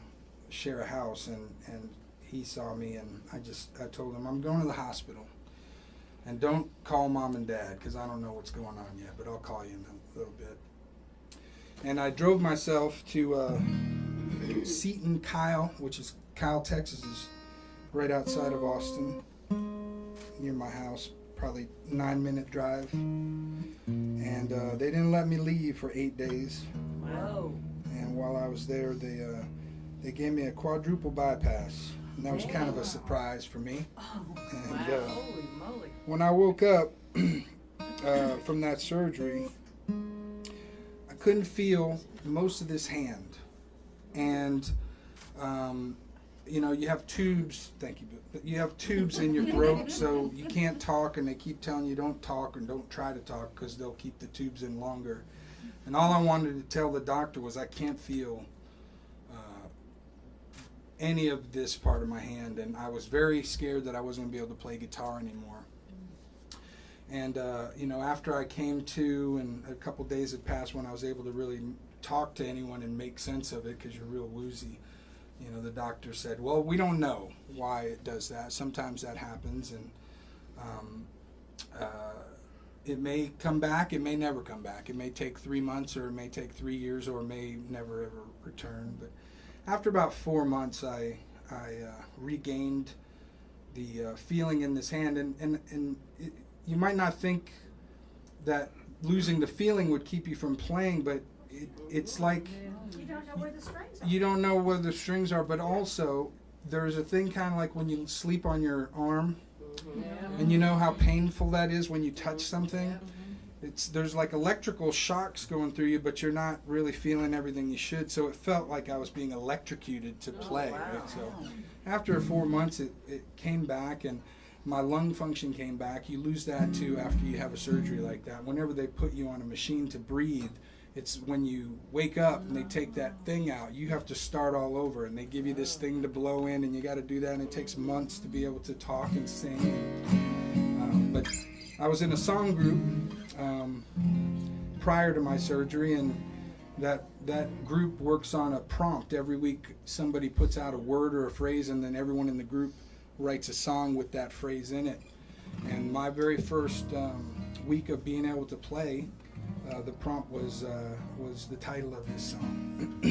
share a house, and he saw me, and I told him, I'm going to the hospital, and don't call Mom and Dad because I don't know what's going on yet, but I'll call you in a little bit. And I drove myself to Seton Kyle, which is Kyle, Texas, is right outside of Austin, near my house, probably 9-minute drive. And they didn't let me leave for 8 days. Whoa. And while I was there, they gave me a quadruple bypass, and that was kind of a surprise for me. And Holy moly. when I woke up from that surgery, I couldn't feel most of this hand, and you know, you have tubes. Thank you. But you have tubes in your throat, so you can't talk, and they keep telling you don't talk and don't try to talk because they'll keep the tubes in longer. And all I wanted to tell the doctor was I can't feel any of this part of my hand, and I was very scared that I wasn't going to be able to play guitar anymore. And you know, after I came to, and a couple days had passed when I was able to really talk to anyone and make sense of it because you're real woozy. You know, the doctor said, well, we don't know why it does that. Sometimes that happens, and it may come back, it may never come back. It may take 3 months, or it may take 3 years, or it may never ever return. But after about 4 months, I regained the feeling in this hand, and you might not think that losing the feeling would keep you from playing, but it's like You don't know where the strings are. you don't know where the strings are, but also there's a thing kind of like when you sleep on your arm, and you know how painful that is when you touch something. There's like electrical shocks going through you, but you're not really feeling everything you should. So it felt like I was being electrocuted to play. Right? So after 4 months, it came back, and my lung function came back. You lose that too after you have a surgery like that. Whenever they put you on a machine to breathe, it's when you wake up and they take that thing out, you have to start all over, and they give you this thing to blow in, and you got to do that, and it takes months to be able to talk and sing. But I was in a song group prior to my surgery, and that group works on a prompt. Every week somebody puts out a word or a phrase, and then everyone in the group writes a song with that phrase in it. And my very first week of being able to play, the prompt was the title of this song.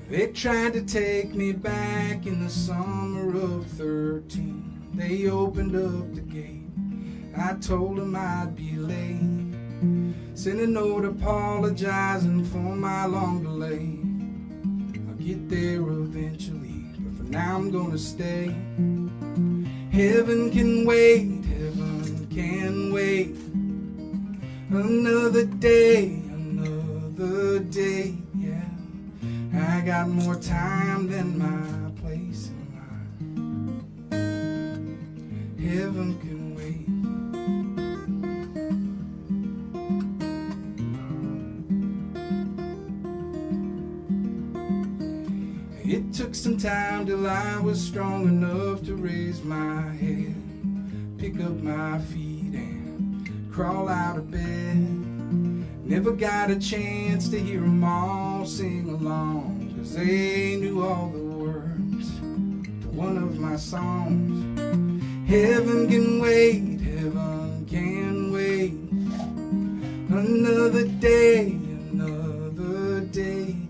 They tried to take me back in the summer of 13. They opened up the gate. I told them I'd be late. Sent a note apologizing for my long delay. I'll get there eventually, but for now I'm gonna stay. Heaven can wait, heaven can wait. Another day, yeah. I got more time than my place in line. Heaven can wait. It took some time till I was strong enough to raise my head, pick up my feet and crawl out of bed. Never got a chance to hear them all sing along, 'cause they knew all the words to one of my songs. Heaven can wait, heaven can wait. Another day,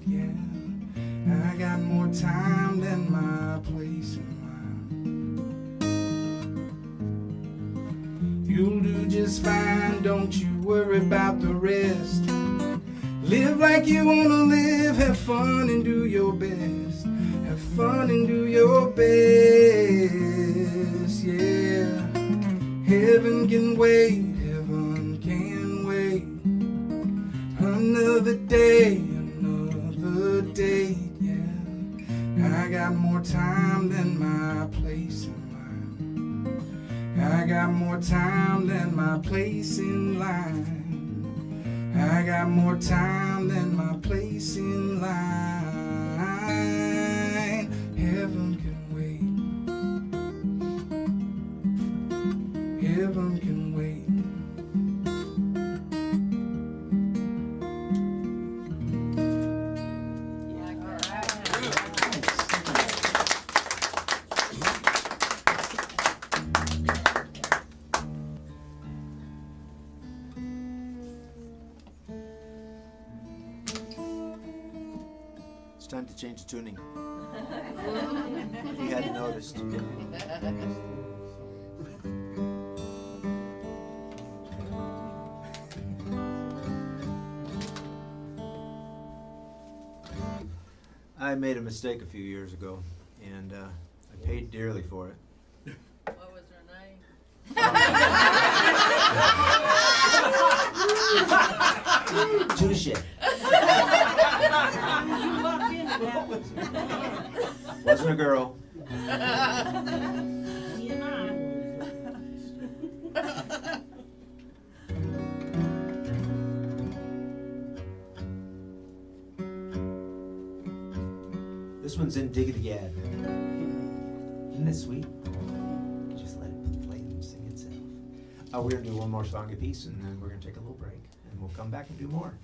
yeah. I got more time than my place in line. You'll do just fine, don't you worry about the rest. Live like you wanna live, have fun and do your best. Have fun and do your best, yeah. Heaven can wait, heaven can wait. Another day, yeah. I got more time than my place in line. I got more time than my place in line. I got more time than my place in line. Heaven can wait. Heaven can wait. It's time to change the tuning. If you hadn't noticed. I made a mistake a few years ago, and I paid dearly for it. What was her name? Touche. Wasn't a girl. This one's in Diggity-Gad. Isn't that sweet? You just let it play and sing itself. We're going to do one more song apiece, and then we're going to take a little break, and we'll come back and do more.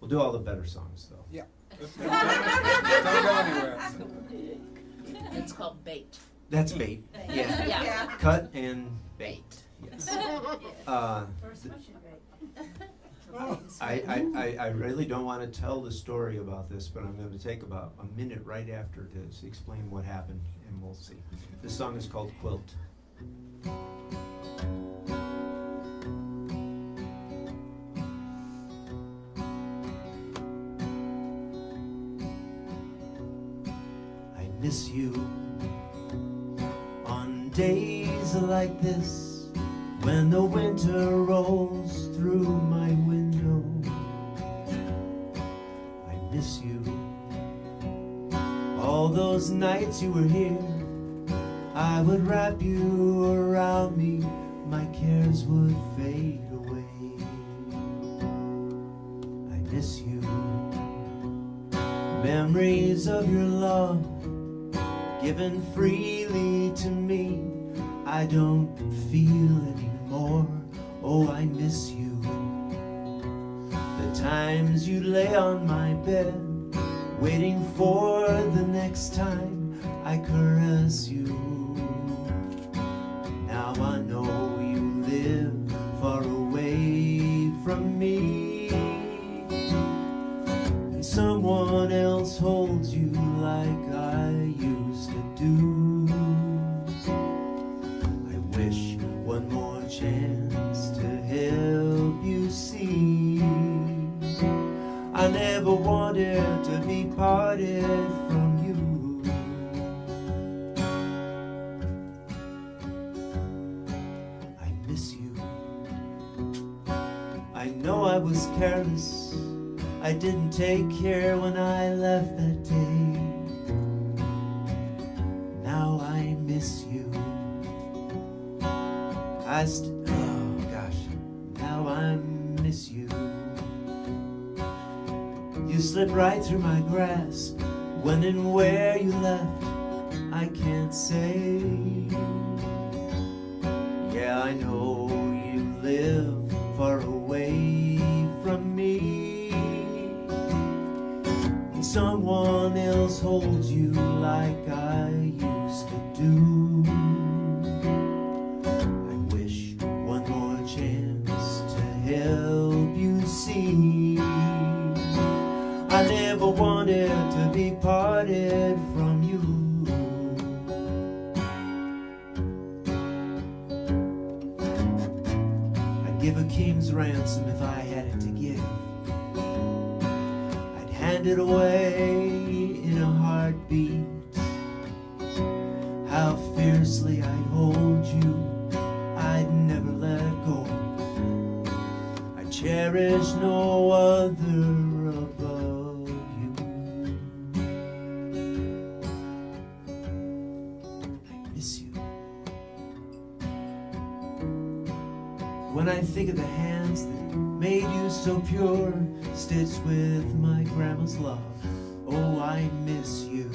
We'll do all the better songs, though. Yeah. Don't go anywhere. It's called bait. That's bait. Yeah. Yeah. Cut and bait. Yes. I really don't want to tell the story about this, but I'm going to take about a minute right after to explain what happened, and we'll see. This song is called Quilt. I miss you on days like this, when the winter rolls through my window. I miss you. All those nights you were here, I would wrap you around me, my cares would fade away. I miss you. Memories of your love given freely to me, I don't feel anymore. Oh, I miss you. The times you lay on my bed, waiting for the next time I caress you. Now I know you live far away from me, and someone else holds you like I used to do. I wish one more chance to help you see I never wanted to be parted from you. was careless. I didn't take care when I left that day. Now I miss you. Oh gosh, now I miss you. You slipped right through my grasp. When and where you left, I can't say. Yeah, I know you live far away from me, and someone else holds you like I used to do. I wish one more chance to help you see. I never wanted to be parted from you. I'd give a king's ransom if I had it to give. I'd hand it away in a heartbeat. How fiercely I'd hold you, I'd never let go. I cherish no other above you. I miss you. When I think of the hands that made you so pure, stitched with my grandma's love, oh, I miss you.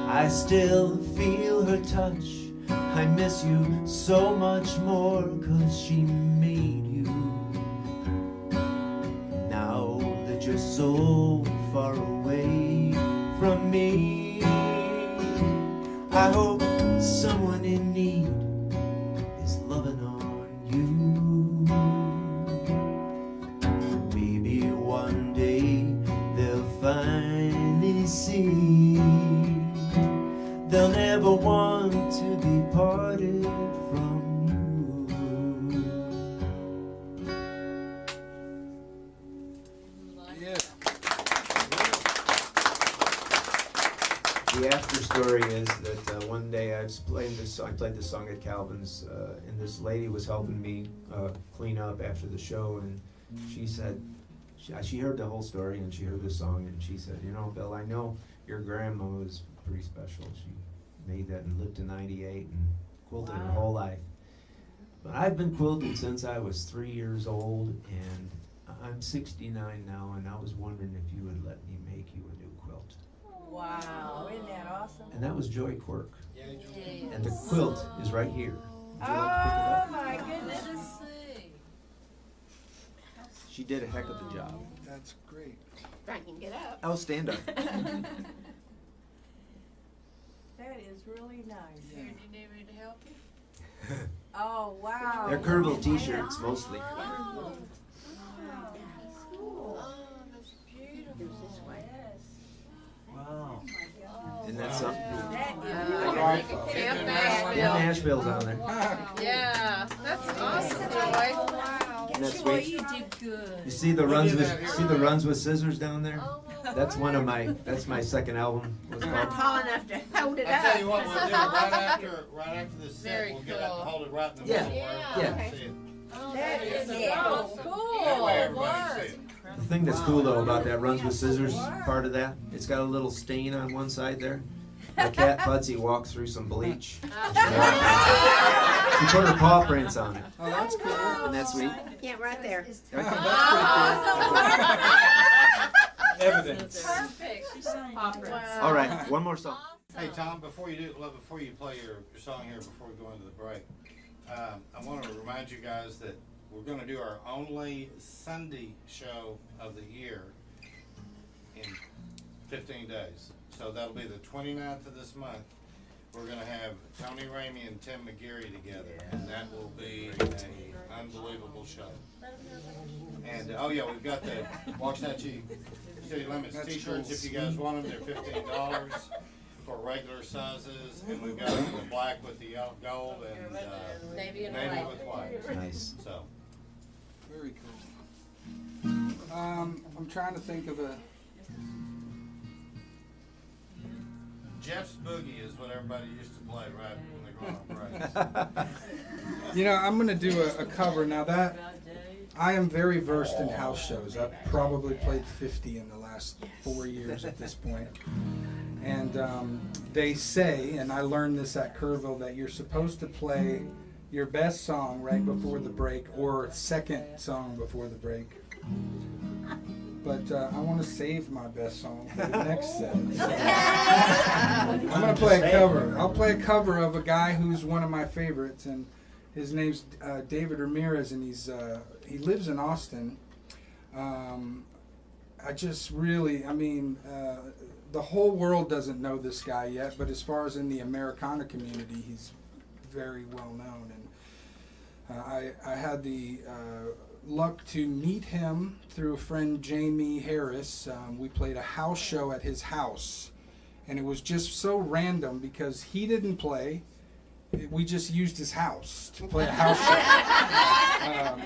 I still feel her touch. I miss you so much more, 'cause she made you. Now that you're so far away from me, I hope someone in need is loving on you. Maybe one day they'll finally see they'll never want to be parted from you. Yeah. The after story is that one day I played this song at Calvin's, and this lady was helping me clean up after the show, and she said, she heard the whole story and she heard the song, and she said, you know, Bill, I know your grandma was pretty special. She made that and lived to 98 and quilted her whole life. But I've been quilting since I was 3 years old, and I'm 69 now, and I was wondering if you would let me make you a new quilt. Wow, isn't that awesome? And that was Joy Quirk. Yeah. And the quilt is right here. Would you like to Oh pick it up? my goodness. She did a heck of a job. That's great. Brian can get up. Oh, stand up. That is really nice. Here, do you need me to help you? Oh, wow. They're Kerrville t-shirts mostly. Oh, that's beautiful. Wow. Isn't that something? That is Camp Yeah, Nashville. Nashville's on there. Yeah, that's awesome, Joy. Isn't that Joy, sweet? you did good. You see the runs with scissors down there? That's one of that's my second album. What's it Not called? tall enough to hold it I tell you up. what, we'll do right after this set, Very we'll get up and cool. hold it right in the Yeah, middle where yeah. everybody can see it. That is so cool. That way everybody can see it. The thing that's cool though about that runs with scissors part of that, it's got a little stain on one side there. My cat Budsy walked through some bleach. She put her paw prints on it. Oh, that's cool. Isn't that sweet? Yeah, right there. That's pretty cool. Evidence. Perfect. All right, one more song. Hey Tom, before you play your song here, before we go into the break, I want to remind you guys that we're going to do our only Sunday show of the year in 15 days. So that'll be the 29th of this month. We're going to have Tony Ramey and Tim McGeary together, and that will be an unbelievable show. And oh yeah, we've got the Waxahachie City Limits That's t-shirts cool. if you guys want them. They're $15 for regular sizes, and we've got the black with the yellow gold and Navy and navy white. with white. Nice. So Very cool. I'm trying to think of a. Jeff's Boogie is what everybody used to play right when they were on breaks. You know, I'm gonna do a cover now. I am very versed in house shows. I've probably played 50 in the last 4 years at this point. And they say, and I learned this at Kerrville, that you're supposed to play your best song right before the break, or second song before the break. But I want to save my best song for the next set. So I'm going to play a cover. I'll play a cover of a guy who's one of my favorites, and his name's David Ramirez, and he lives in Austin. I just really, the whole world doesn't know this guy yet, but as far as in the Americana community, he's very well known. And I had the luck to meet him through a friend, Jamie Harris. We played a house show at his house, and it was just so random because he didn't play. We just used his house to play a house show.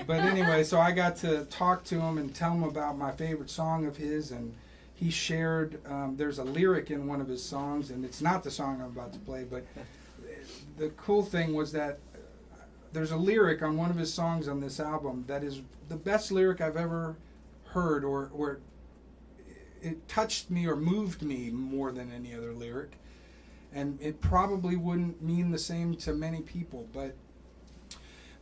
But anyway, so I got to talk to him and tell him about my favorite song of his, and he shared, there's a lyric in one of his songs, and it's not the song I'm about to play, but the cool thing was that there's a lyric on one of his songs on this album that is the best lyric I've ever heard, or it touched me or moved me more than any other lyric. And it probably wouldn't mean the same to many people, but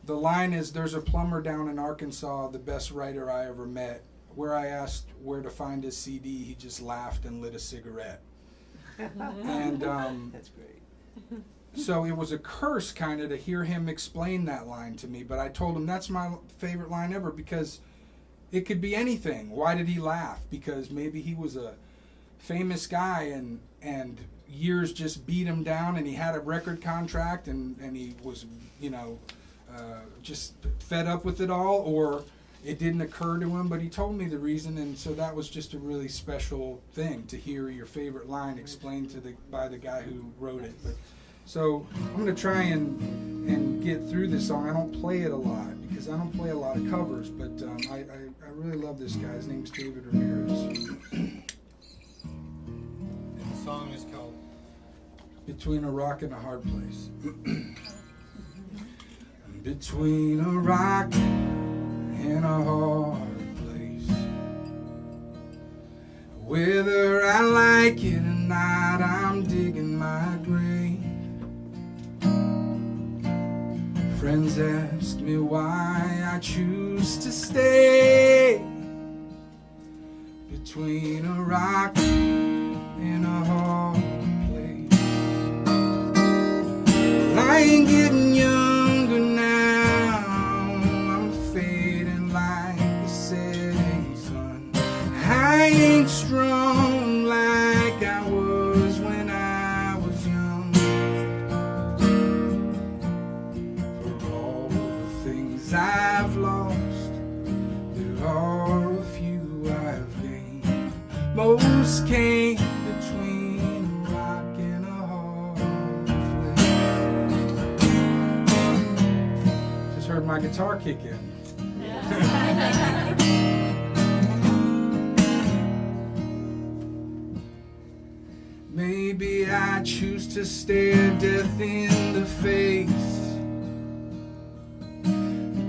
the line is, "There's a plumber down in Arkansas, the best writer I ever met. Where I asked where to find his CD, he just laughed and lit a cigarette." And That's great. so it was a curse kind of to hear him explain that line to me, but I told him that's my favorite line ever because it could be anything. Why did he laugh? Because maybe he was a famous guy and years just beat him down, and he had a record contract, and he was, just fed up with it all, or it didn't occur to him, but he told me the reason, and so that was just a really special thing to hear your favorite line explained by the guy who wrote it. But so I'm going to try and get through this song. I don't play it a lot because I don't play a lot of covers, but I really love this guy. His name's David Ramirez. The song is called Between a Rock and a Hard Place. Between a rock and a hard place, whether I like it or not, I'm digging my grave. Friends ask me why I choose to stay between a rock and a hard place. I ain't getting younger now, I'm fading like the setting sun. I ain't strong like I was when I was young. For all the things I've lost, there are a few I've gained. Most came between a rock and a hard place. Just heard my guitar kick in. Maybe I choose to stare death in the face,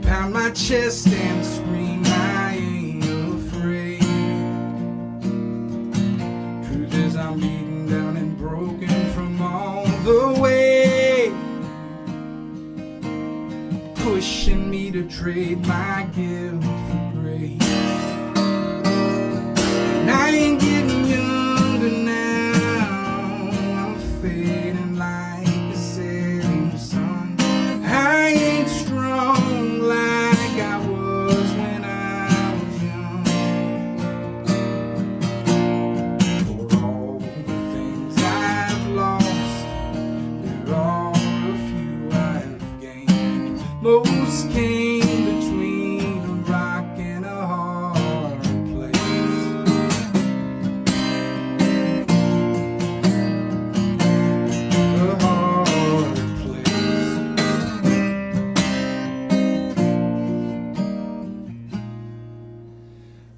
pound my chest and scream I ain't afraid. Truth is I'm beaten down and broken from all the way, pushing me to trade my guilt for grace. And I ain't getting younger now, I'm fading like the setting sun. I ain't strong like I was when I was young. For all the things I've lost, there are a few I've gained. Most came between a rock and a hard place. A hard place.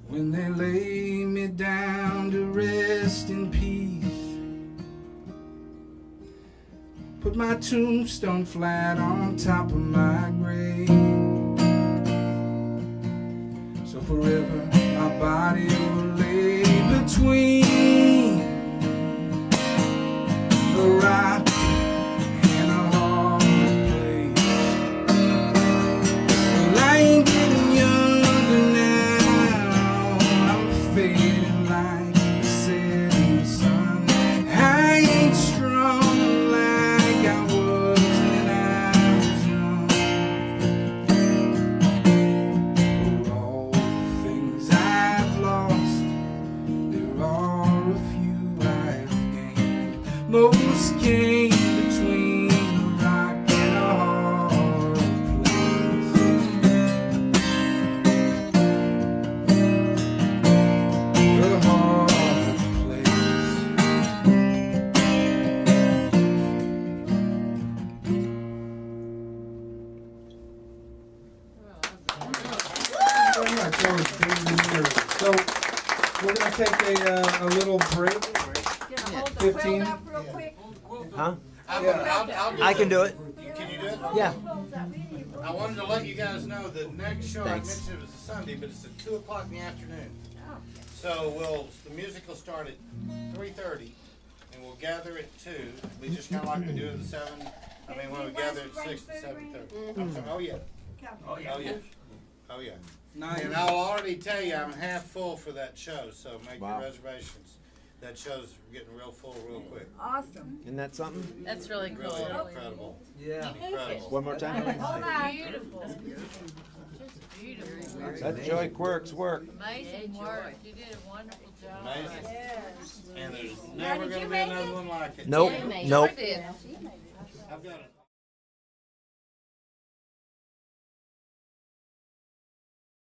When they lay me down to rest in peace, put my tombstone flat on top of my grave. forever. My body will lay between the rock and a hard place. Well, I ain't getting younger now. I'm fading like the setting sun. I ain't strong like I was when I was young. For all the things I've lost, there are a few I've gained. Most came between a rock and a hard place. The hard place. Very much. That was very good. So we're gonna take a little break. Gonna hold the 15. quilt up real quick. Huh? I'll I can do it. Can you do it? Yeah. I wanted to let you guys know the next show Thanks. I mentioned it was a Sunday, but it's at 2 o'clock in the afternoon. So the music will start at 3:30, and we'll gather at 2. We just kind of like we do at 7. I mean, when we gather at 6 to 7:30. I'm sorry. Oh yeah. Oh yeah. Oh yeah. Nice. And I'll already tell you, I'm half full for that show, so make Wow. your reservations. That show's getting real full real quick. Awesome. Isn't that something? That's really cool. Really incredible. Yeah. Incredible. One more time. Beautiful. Just beautiful. That's Joy Quirk's work. Amazing work. You did a wonderful job. Amazing. Yes. And there's never did going you to be make another it? one like it. Nope. Nope. I did. I've got it.